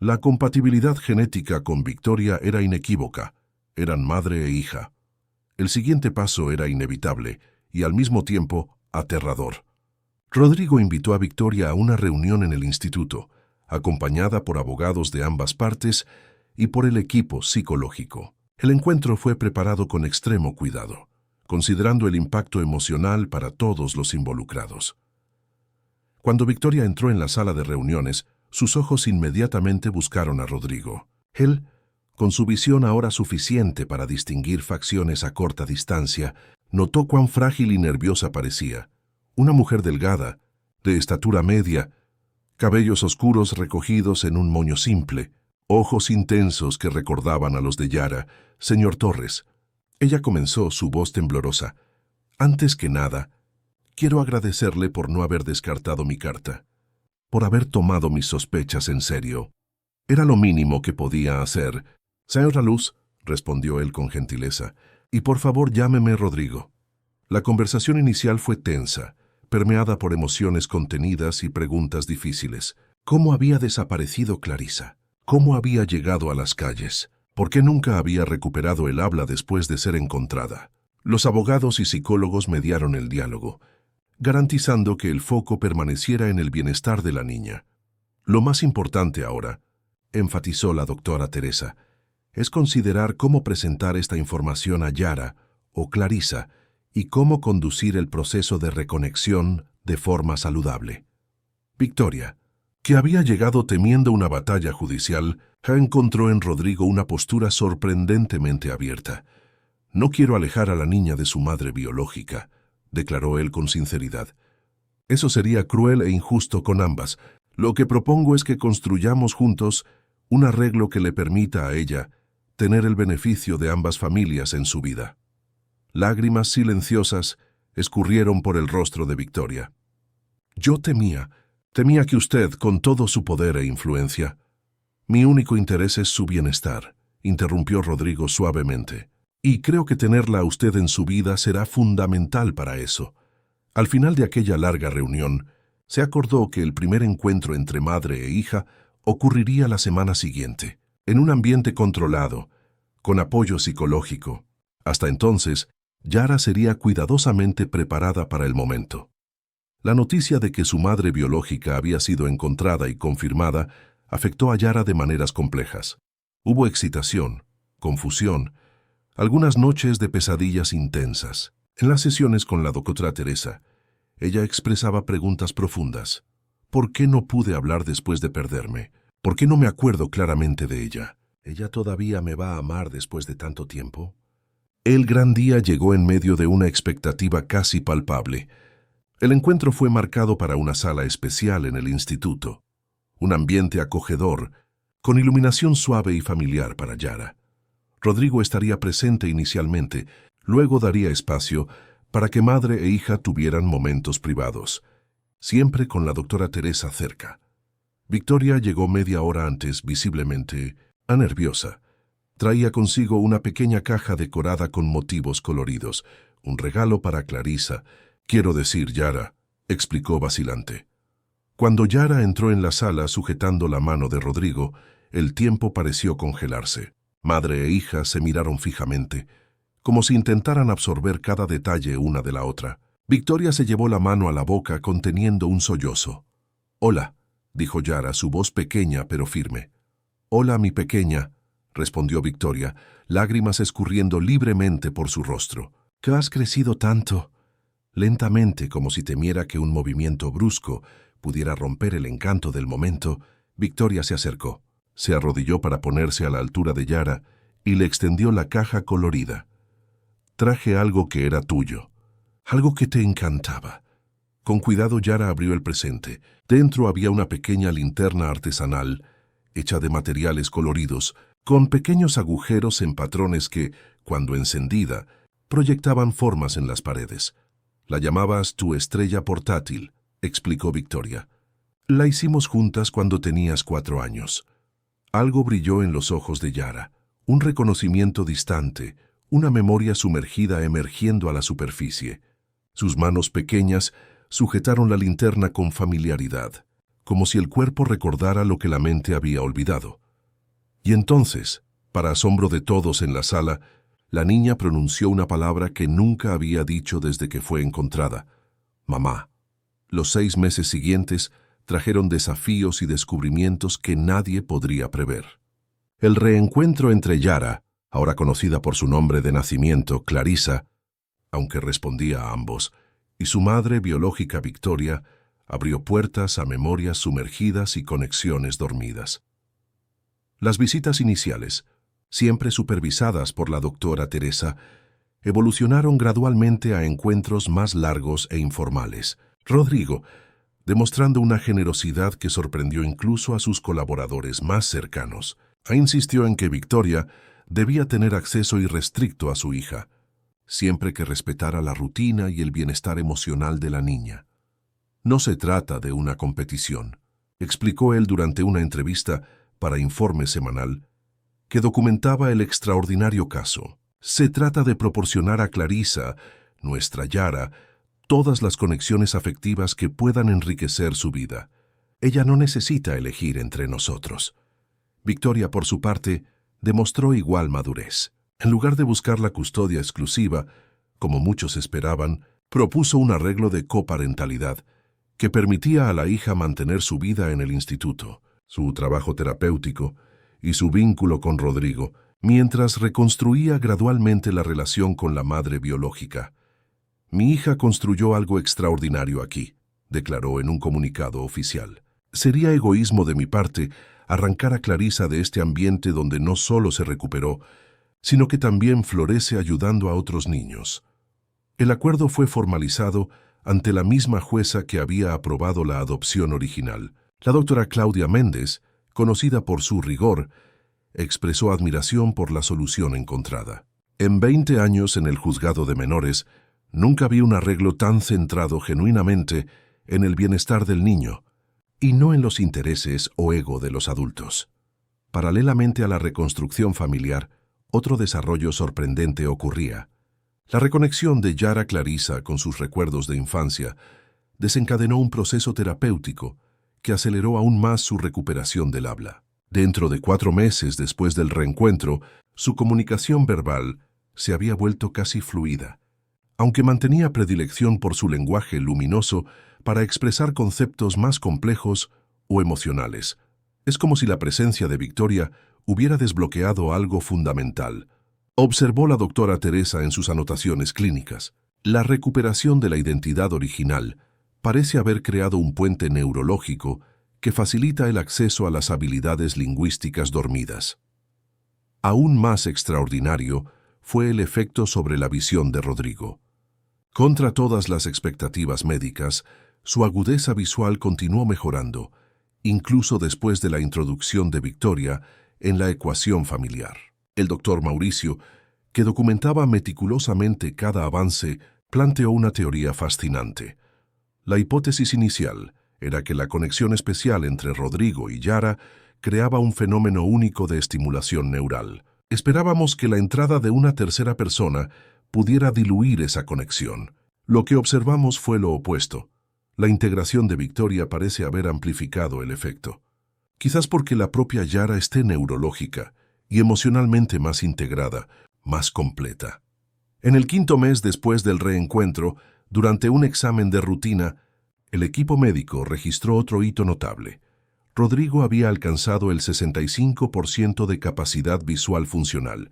La compatibilidad genética con Victoria era inequívoca. Eran madre e hija. El siguiente paso era inevitable y al mismo tiempo aterrador. Rodrigo invitó a Victoria a una reunión en el instituto, acompañada por abogados de ambas partes y por el equipo psicológico. El encuentro fue preparado con extremo cuidado, considerando el impacto emocional para todos los involucrados. Cuando Victoria entró en la sala de reuniones, sus ojos inmediatamente buscaron a Rodrigo. Él, con su visión ahora suficiente para distinguir facciones a corta distancia, notó cuán frágil y nerviosa parecía. Una mujer delgada, de estatura media, cabellos oscuros recogidos en un moño simple, ojos intensos que recordaban a los de Yara. Señor Torres, ella comenzó, su voz temblorosa. Antes que nada, quiero agradecerle por no haber descartado mi carta, por haber tomado mis sospechas en serio. Era lo mínimo que podía hacer. Señora Luz, respondió él con gentileza, y por favor llámeme Rodrigo. La conversación inicial fue tensa, permeada por emociones contenidas y preguntas difíciles. ¿Cómo había desaparecido Clarisa? ¿Cómo había llegado a las calles? ¿Por qué nunca había recuperado el habla después de ser encontrada? Los abogados y psicólogos mediaron el diálogo, garantizando que el foco permaneciera en el bienestar de la niña. Lo más importante ahora, enfatizó la doctora Teresa, es considerar cómo presentar esta información a Yara o Clarisa y cómo conducir el proceso de reconexión de forma saludable. Victoria, que había llegado temiendo una batalla judicial, encontró en Rodrigo una postura sorprendentemente abierta. No quiero alejar a la niña de su madre biológica, declaró él con sinceridad. Eso sería cruel e injusto con ambas. Lo que propongo es que construyamos juntos un arreglo que le permita a ella tener el beneficio de ambas familias en su vida. Lágrimas silenciosas escurrieron por el rostro de Victoria. Yo temía que usted, con todo su poder e influencia. Mi único interés es su bienestar, interrumpió Rodrigo suavemente. Y creo que tenerla a usted en su vida será fundamental para eso. Al final de aquella larga reunión, se acordó que el primer encuentro entre madre e hija ocurriría la semana siguiente, en un ambiente controlado, con apoyo psicológico. Hasta entonces, Yara sería cuidadosamente preparada para el momento. La noticia de que su madre biológica había sido encontrada y confirmada afectó a Yara de maneras complejas. Hubo excitación, confusión, algunas noches de pesadillas intensas. En las sesiones con la doctora Teresa, ella expresaba preguntas profundas. ¿Por qué no pude hablar después de perderme? ¿Por qué no me acuerdo claramente de ella? ¿Ella todavía me va a amar después de tanto tiempo? El gran día llegó en medio de una expectativa casi palpable. El encuentro fue marcado para una sala especial en el instituto, un ambiente acogedor, con iluminación suave y familiar para Yara. Rodrigo estaría presente inicialmente, luego daría espacio para que madre e hija tuvieran momentos privados, siempre con la doctora Teresa cerca. Victoria llegó media hora antes, visiblemente nerviosa. Traía consigo una pequeña caja decorada con motivos coloridos, un regalo para Clarisa. Quiero decir, Yara, explicó vacilante. Cuando Yara entró en la sala sujetando la mano de Rodrigo, el tiempo pareció congelarse. Madre e hija se miraron fijamente, como si intentaran absorber cada detalle una de la otra. Victoria se llevó la mano a la boca conteniendo un sollozo. «Hola», dijo Yara, su voz pequeña pero firme. «Hola, mi pequeña», respondió Victoria, lágrimas escurriendo libremente por su rostro. «¿Qué has crecido tanto?» Lentamente, como si temiera que un movimiento brusco pudiera romper el encanto del momento, Victoria se acercó. Se arrodilló para ponerse a la altura de Yara y le extendió la caja colorida. «Traje algo que era tuyo, algo que te encantaba». Con cuidado Yara abrió el presente. Dentro había una pequeña linterna artesanal, hecha de materiales coloridos, con pequeños agujeros en patrones que, cuando encendida, proyectaban formas en las paredes. «La llamabas tu estrella portátil», explicó Victoria. «La hicimos juntas cuando tenías 4 años». Algo brilló en los ojos de Yara, un reconocimiento distante, una memoria sumergida emergiendo a la superficie. Sus manos pequeñas sujetaron la linterna con familiaridad, como si el cuerpo recordara lo que la mente había olvidado. Y entonces, para asombro de todos en la sala, la niña pronunció una palabra que nunca había dicho desde que fue encontrada: «mamá». Los 6 meses siguientes trajeron desafíos y descubrimientos que nadie podría prever. El reencuentro entre Yara, ahora conocida por su nombre de nacimiento, Clarisa, aunque respondía a ambos, y su madre biológica Victoria, abrió puertas a memorias sumergidas y conexiones dormidas. Las visitas iniciales, siempre supervisadas por la doctora Teresa, evolucionaron gradualmente a encuentros más largos e informales. Rodrigo, demostrando una generosidad que sorprendió incluso a sus colaboradores más cercanos, insistió en que Victoria debía tener acceso irrestricto a su hija, siempre que respetara la rutina y el bienestar emocional de la niña. «No se trata de una competición», explicó él durante una entrevista para Informe Semanal, que documentaba el extraordinario caso. «Se trata de proporcionar a Clarisa, nuestra Yara, todas las conexiones afectivas que puedan enriquecer su vida. Ella no necesita elegir entre nosotros». Victoria, por su parte, demostró igual madurez. En lugar de buscar la custodia exclusiva, como muchos esperaban, propuso un arreglo de coparentalidad que permitía a la hija mantener su vida en el instituto, su trabajo terapéutico y su vínculo con Rodrigo, mientras reconstruía gradualmente la relación con la madre biológica. «Mi hija construyó algo extraordinario aquí», declaró en un comunicado oficial. «Sería egoísmo de mi parte arrancar a Clarisa de este ambiente donde no solo se recuperó, sino que también florece ayudando a otros niños. El acuerdo fue formalizado ante la misma jueza que había aprobado la adopción original. La doctora Claudia Méndez, conocida por su rigor, expresó admiración por la solución encontrada. En 20 años en el juzgado de menores, nunca vi un arreglo tan centrado genuinamente en el bienestar del niño, y no en los intereses o ego de los adultos. Paralelamente a la reconstrucción familiar, otro desarrollo sorprendente ocurría. La reconexión de Yara Clarissa con sus recuerdos de infancia desencadenó un proceso terapéutico que aceleró aún más su recuperación del habla. Dentro de 4 meses después del reencuentro, su comunicación verbal se había vuelto casi fluida, aunque mantenía predilección por su lenguaje luminoso para expresar conceptos más complejos o emocionales. Es como si la presencia de Victoria hubiera desbloqueado algo fundamental. Observó la doctora Teresa en sus anotaciones clínicas. La recuperación de la identidad original parece haber creado un puente neurológico que facilita el acceso a las habilidades lingüísticas dormidas. Aún más extraordinario fue el efecto sobre la visión de Rodrigo. Contra todas las expectativas médicas, su agudeza visual continuó mejorando, incluso después de la introducción de Victoria en la ecuación familiar. El doctor Mauricio, que documentaba meticulosamente cada avance, planteó una teoría fascinante. La hipótesis inicial era que la conexión especial entre Rodrigo y Yara creaba un fenómeno único de estimulación neural. Esperábamos que la entrada de una tercera persona pudiera diluir esa conexión. Lo que observamos fue lo opuesto. La integración de Victoria parece haber amplificado el efecto. Quizás porque la propia Yara esté neurológica y emocionalmente más integrada, más completa. En el 5.º mes después del reencuentro, durante un examen de rutina, el equipo médico registró otro hito notable. Rodrigo había alcanzado el 65% de capacidad visual funcional,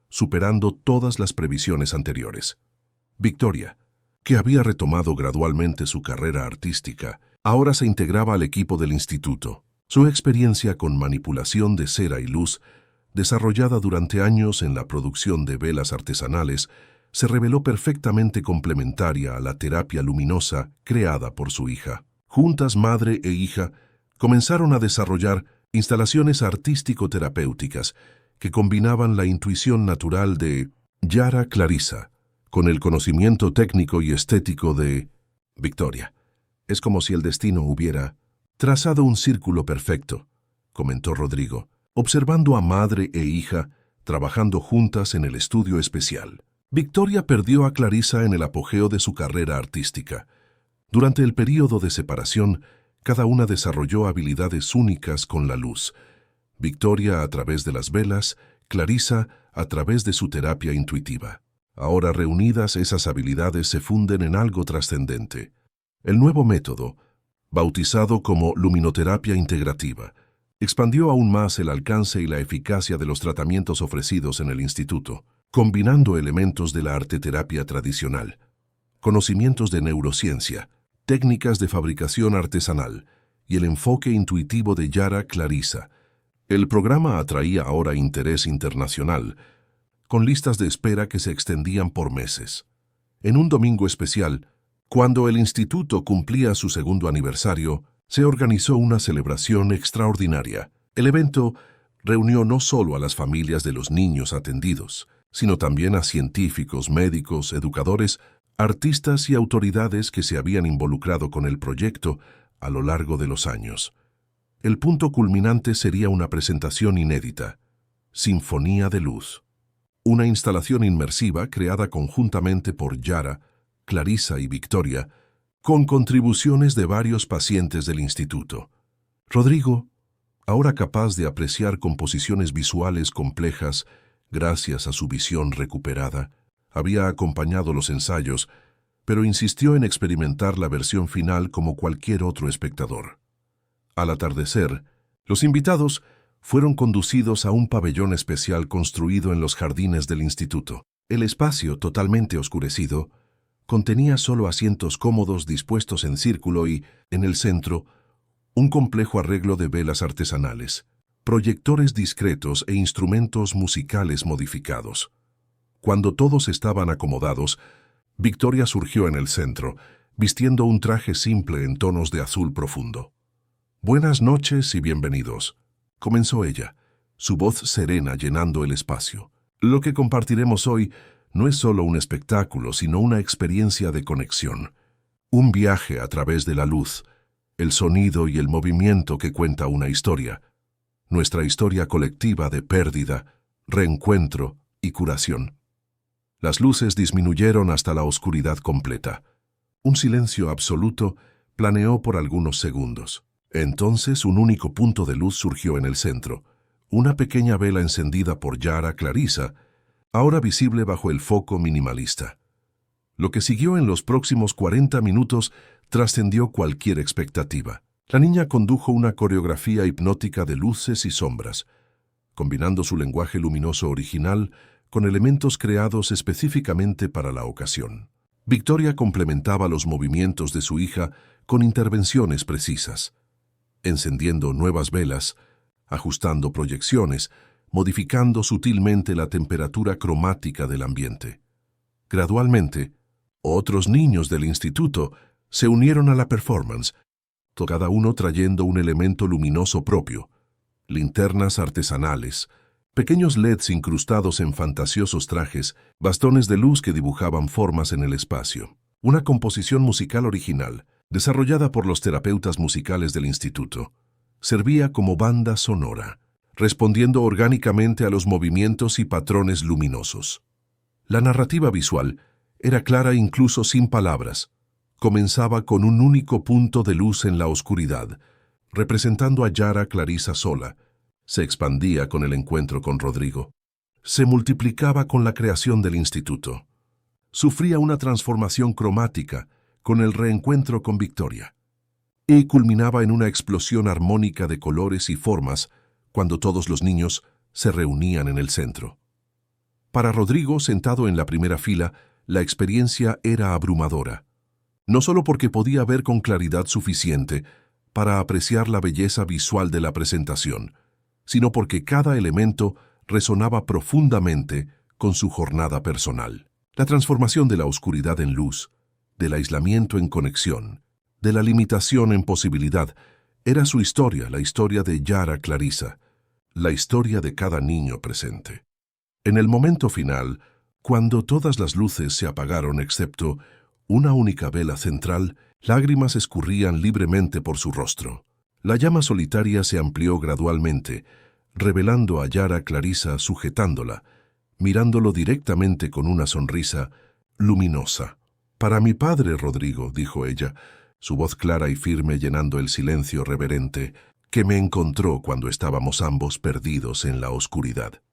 superando todas las previsiones anteriores. Victoria, que había retomado gradualmente su carrera artística, ahora se integraba al equipo del instituto. Su experiencia con manipulación de cera y luz, desarrollada durante años en la producción de velas artesanales, se reveló perfectamente complementaria a la terapia luminosa creada por su hija. Juntas, madre e hija, comenzaron a desarrollar instalaciones artístico-terapéuticas que combinaban la intuición natural de Yara Clarissa con el conocimiento técnico y estético de Victoria. Es como si el destino hubiera trazado un círculo perfecto, comentó Rodrigo, observando a madre e hija trabajando juntas en el estudio especial. Victoria perdió a Clarissa en el apogeo de su carrera artística. Durante el período de separación, cada una desarrolló habilidades únicas con la luz. Victoria a través de las velas, Clarissa a través de su terapia intuitiva. Ahora reunidas, esas habilidades se funden en algo trascendente. El nuevo método, bautizado como luminoterapia integrativa, expandió aún más el alcance y la eficacia de los tratamientos ofrecidos en el instituto, combinando elementos de la arteterapia tradicional, conocimientos de neurociencia, técnicas de fabricación artesanal y el enfoque intuitivo de Yara Clarissa. El programa atraía ahora interés internacional, con listas de espera que se extendían por meses. En un domingo especial, cuando el instituto cumplía su 2.º aniversario, se organizó una celebración extraordinaria. El evento reunió no solo a las familias de los niños atendidos, sino también a científicos, médicos, educadores, artistas y autoridades que se habían involucrado con el proyecto a lo largo de los años. El punto culminante sería una presentación inédita, Sinfonía de Luz, una instalación inmersiva creada conjuntamente por Yara, Clarissa y Victoria, con contribuciones de varios pacientes del instituto. Rodrigo, ahora capaz de apreciar composiciones visuales complejas gracias a su visión recuperada, había acompañado los ensayos, pero insistió en experimentar la versión final como cualquier otro espectador. Al atardecer, los invitados fueron conducidos a un pabellón especial construido en los jardines del instituto. El espacio, totalmente oscurecido, contenía solo asientos cómodos dispuestos en círculo y, en el centro, un complejo arreglo de velas artesanales, proyectores discretos e instrumentos musicales modificados. Cuando todos estaban acomodados, Victoria surgió en el centro, vistiendo un traje simple en tonos de azul profundo. «Buenas noches y bienvenidos», comenzó ella, su voz serena llenando el espacio. «Lo que compartiremos hoy no es solo un espectáculo, sino una experiencia de conexión. Un viaje a través de la luz, el sonido y el movimiento que cuenta una historia. Nuestra historia colectiva de pérdida, reencuentro y curación». Las luces disminuyeron hasta la oscuridad completa. Un silencio absoluto planeó por algunos segundos. Entonces un único punto de luz surgió en el centro, una pequeña vela encendida por Yara Clarissa, ahora visible bajo el foco minimalista. Lo que siguió en los próximos 40 minutos trascendió cualquier expectativa. La niña condujo una coreografía hipnótica de luces y sombras, combinando su lenguaje luminoso original con elementos creados específicamente para la ocasión. Victoria complementaba los movimientos de su hija con intervenciones precisas, encendiendo nuevas velas, ajustando proyecciones, modificando sutilmente la temperatura cromática del ambiente. Gradualmente, otros niños del instituto se unieron a la performance, cada uno trayendo un elemento luminoso propio: linternas artesanales, pequeños LEDs incrustados en fantasiosos trajes, bastones de luz que dibujaban formas en el espacio. Una composición musical original, desarrollada por los terapeutas musicales del instituto, servía como banda sonora, respondiendo orgánicamente a los movimientos y patrones luminosos. La narrativa visual era clara incluso sin palabras. Comenzaba con un único punto de luz en la oscuridad, representando a Yara Clarissa sola. Se expandía con el encuentro con Rodrigo. Se multiplicaba con la creación del instituto. Sufría una transformación cromática con el reencuentro con Victoria. Y culminaba en una explosión armónica de colores y formas cuando todos los niños se reunían en el centro. Para Rodrigo, sentado en la primera fila, la experiencia era abrumadora. No solo porque podía ver con claridad suficiente para apreciar la belleza visual de la presentación, sino porque cada elemento resonaba profundamente con su jornada personal. La transformación de la oscuridad en luz, del aislamiento en conexión, de la limitación en posibilidad, era su historia, la historia de Yara Clarissa, la historia de cada niño presente. En el momento final, cuando todas las luces se apagaron excepto una única vela central, lágrimas escurrían libremente por su rostro. La llama solitaria se amplió gradualmente, revelando a Yara Clarissa sujetándola, mirándolo directamente con una sonrisa luminosa. «Para mi padre, Rodrigo», dijo ella, su voz clara y firme llenando el silencio reverente, «que me encontró cuando estábamos ambos perdidos en la oscuridad».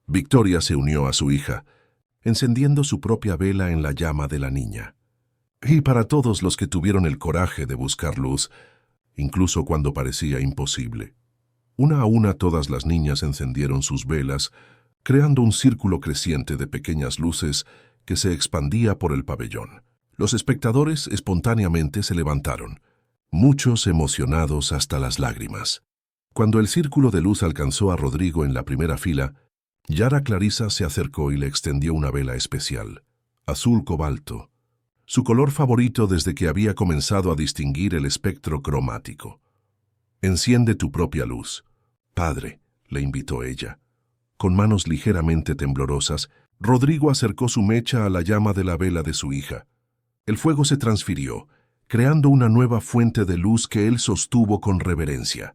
Victoria se unió a su hija, encendiendo su propia vela en la llama de la niña. Y para todos los que tuvieron el coraje de buscar luz, incluso cuando parecía imposible. Una a una todas las niñas encendieron sus velas, creando un círculo creciente de pequeñas luces que se expandía por el pabellón. Los espectadores espontáneamente se levantaron, muchos emocionados hasta las lágrimas. Cuando el círculo de luz alcanzó a Rodrigo en la primera fila, Yara Clarissa se acercó y le extendió una vela especial, azul cobalto, su color favorito desde que había comenzado a distinguir el espectro cromático. «Enciende tu propia luz, padre», le invitó ella. Con manos ligeramente temblorosas, Rodrigo acercó su mecha a la llama de la vela de su hija. El fuego se transfirió, creando una nueva fuente de luz que él sostuvo con reverencia.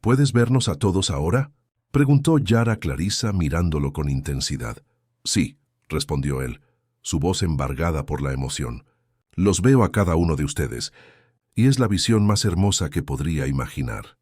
«¿Puedes vernos a todos ahora?», preguntó Yara Clarissa mirándolo con intensidad. «Sí», respondió él, su voz embargada por la emoción. «Los veo a cada uno de ustedes, y es la visión más hermosa que podría imaginar».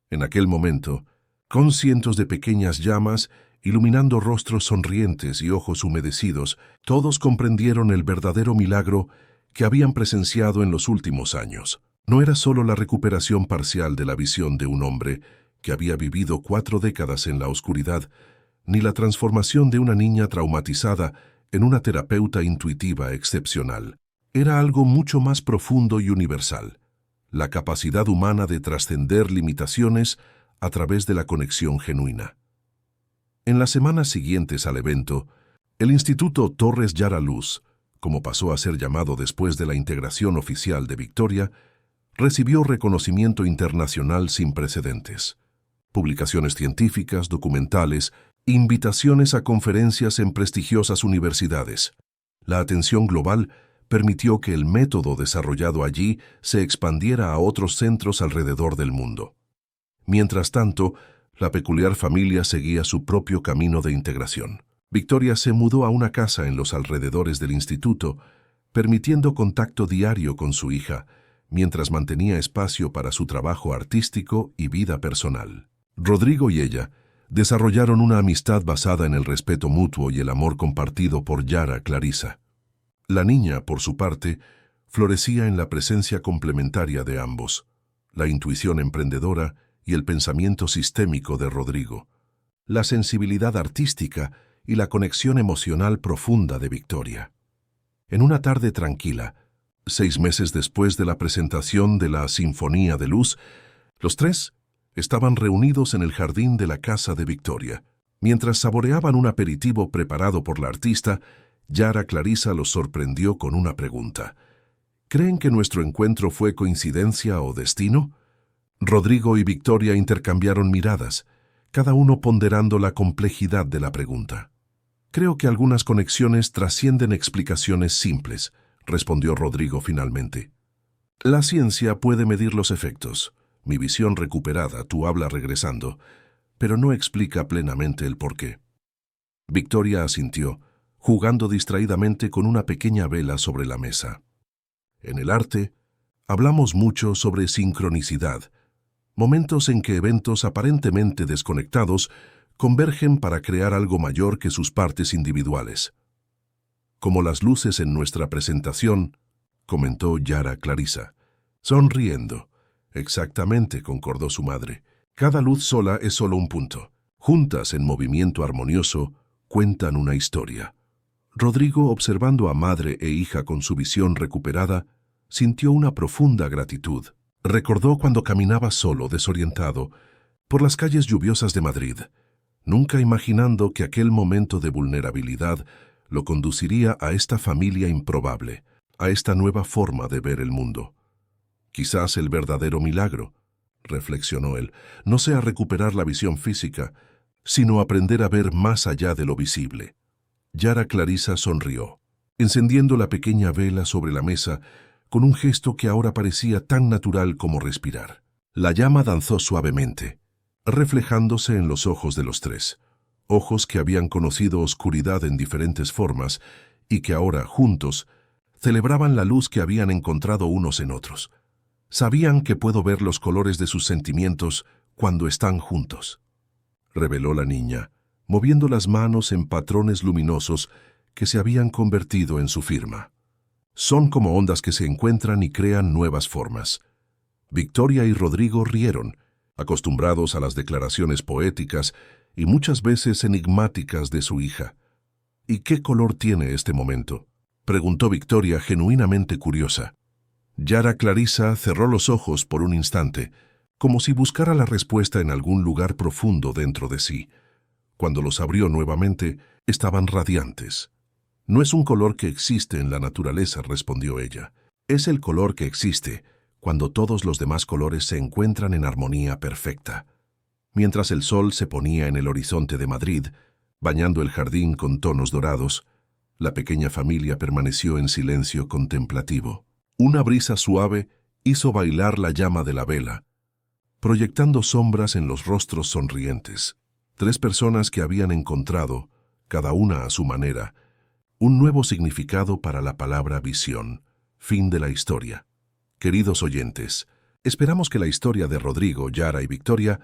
En aquel momento, con cientos de pequeñas llamas, iluminando rostros sonrientes y ojos humedecidos, todos comprendieron el verdadero milagro que habían presenciado en los últimos años. No era solo la recuperación parcial de la visión de un hombre que había vivido 4 décadas en la oscuridad, ni la transformación de una niña traumatizada en una terapeuta intuitiva excepcional. Era algo mucho más profundo y universal: la capacidad humana de trascender limitaciones a través de la conexión genuina. En las semanas siguientes al evento, el Instituto Torres Yara Luz, como pasó a ser llamado después de la integración oficial de Victoria, recibió reconocimiento internacional sin precedentes. Publicaciones científicas, documentales, invitaciones a conferencias en prestigiosas universidades. La atención global permitió que el método desarrollado allí se expandiera a otros centros alrededor del mundo. Mientras tanto, la peculiar familia seguía su propio camino de integración. Victoria se mudó a una casa en los alrededores del instituto, permitiendo contacto diario con su hija, mientras mantenía espacio para su trabajo artístico y vida personal. Rodrigo y ella desarrollaron una amistad basada en el respeto mutuo y el amor compartido por Yara Clarisa. La niña, por su parte, florecía en la presencia complementaria de ambos, la intuición emprendedora y el pensamiento sistémico de Rodrigo, la sensibilidad artística y la conexión emocional profunda de Victoria. En una tarde tranquila, 6 meses después de la presentación de la Sinfonía de Luz, los tres estaban reunidos en el jardín de la casa de Victoria. Mientras saboreaban un aperitivo preparado por la artista, Yara Clarisa los sorprendió con una pregunta. ¿Creen que nuestro encuentro fue coincidencia o destino? Rodrigo y Victoria intercambiaron miradas, cada uno ponderando la complejidad de la pregunta. Creo que algunas conexiones trascienden explicaciones simples, respondió Rodrigo finalmente. La ciencia puede medir los efectos. Mi visión recuperada, tu habla regresando, pero no explica plenamente el porqué. Victoria asintió, jugando distraídamente con una pequeña vela sobre la mesa. En el arte, hablamos mucho sobre sincronicidad, momentos en que eventos aparentemente desconectados convergen para crear algo mayor que sus partes individuales. Como las luces en nuestra presentación, comentó Yara Clarisa, sonriendo. Exactamente, concordó su madre. Cada luz sola es solo un punto. Juntas en movimiento armonioso, cuentan una historia. Rodrigo, observando a madre e hija con su visión recuperada, sintió una profunda gratitud. Recordó cuando caminaba solo, desorientado, por las calles lluviosas de Madrid, nunca imaginando que aquel momento de vulnerabilidad lo conduciría a esta familia improbable, a esta nueva forma de ver el mundo. Quizás el verdadero milagro, reflexionó él, no sea recuperar la visión física, sino aprender a ver más allá de lo visible. Yara Clarisa sonrió, encendiendo la pequeña vela sobre la mesa con un gesto que ahora parecía tan natural como respirar. La llama danzó suavemente, reflejándose en los ojos de los tres, ojos que habían conocido oscuridad en diferentes formas y que ahora, juntos, celebraban la luz que habían encontrado unos en otros. Sabían que puedo ver los colores de sus sentimientos cuando están juntos, reveló la niña, moviendo las manos en patrones luminosos que se habían convertido en su firma. Son como ondas que se encuentran y crean nuevas formas. Victoria y Rodrigo rieron, acostumbrados a las declaraciones poéticas y muchas veces enigmáticas de su hija. ¿Y qué color tiene este momento?, preguntó Victoria, genuinamente curiosa. Yara Clarisa cerró los ojos por un instante, como si buscara la respuesta en algún lugar profundo dentro de sí. Cuando los abrió nuevamente, estaban radiantes. No es un color que existe en la naturaleza, respondió ella. Es el color que existe cuando todos los demás colores se encuentran en armonía perfecta. Mientras el sol se ponía en el horizonte de Madrid, bañando el jardín con tonos dorados, la pequeña familia permaneció en silencio contemplativo. Una brisa suave hizo bailar la llama de la vela, proyectando sombras en los rostros sonrientes. 3 personas que habían encontrado, cada una a su manera, un nuevo significado para la palabra visión. Fin de la historia. Queridos oyentes, esperamos que la historia de Rodrigo, Yara y Victoria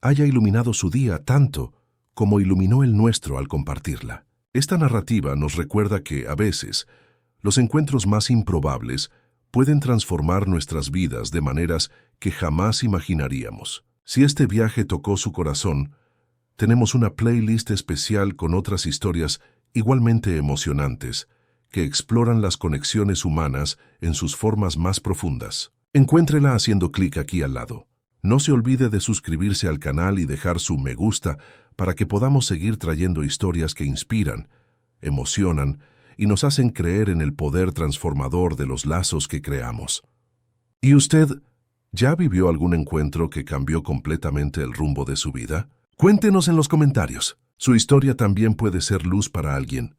haya iluminado su día tanto como iluminó el nuestro al compartirla. Esta narrativa nos recuerda que, a veces, los encuentros más improbables pueden transformar nuestras vidas de maneras que jamás imaginaríamos. Si este viaje tocó su corazón, tenemos una playlist especial con otras historias igualmente emocionantes que exploran las conexiones humanas en sus formas más profundas. Encuéntrela haciendo clic aquí al lado. No se olvide de suscribirse al canal y dejar su me gusta para que podamos seguir trayendo historias que inspiran, emocionan y nos hacen creer en el poder transformador de los lazos que creamos. ¿Y usted ya vivió algún encuentro que cambió completamente el rumbo de su vida? Cuéntenos en los comentarios. Su historia también puede ser luz para alguien.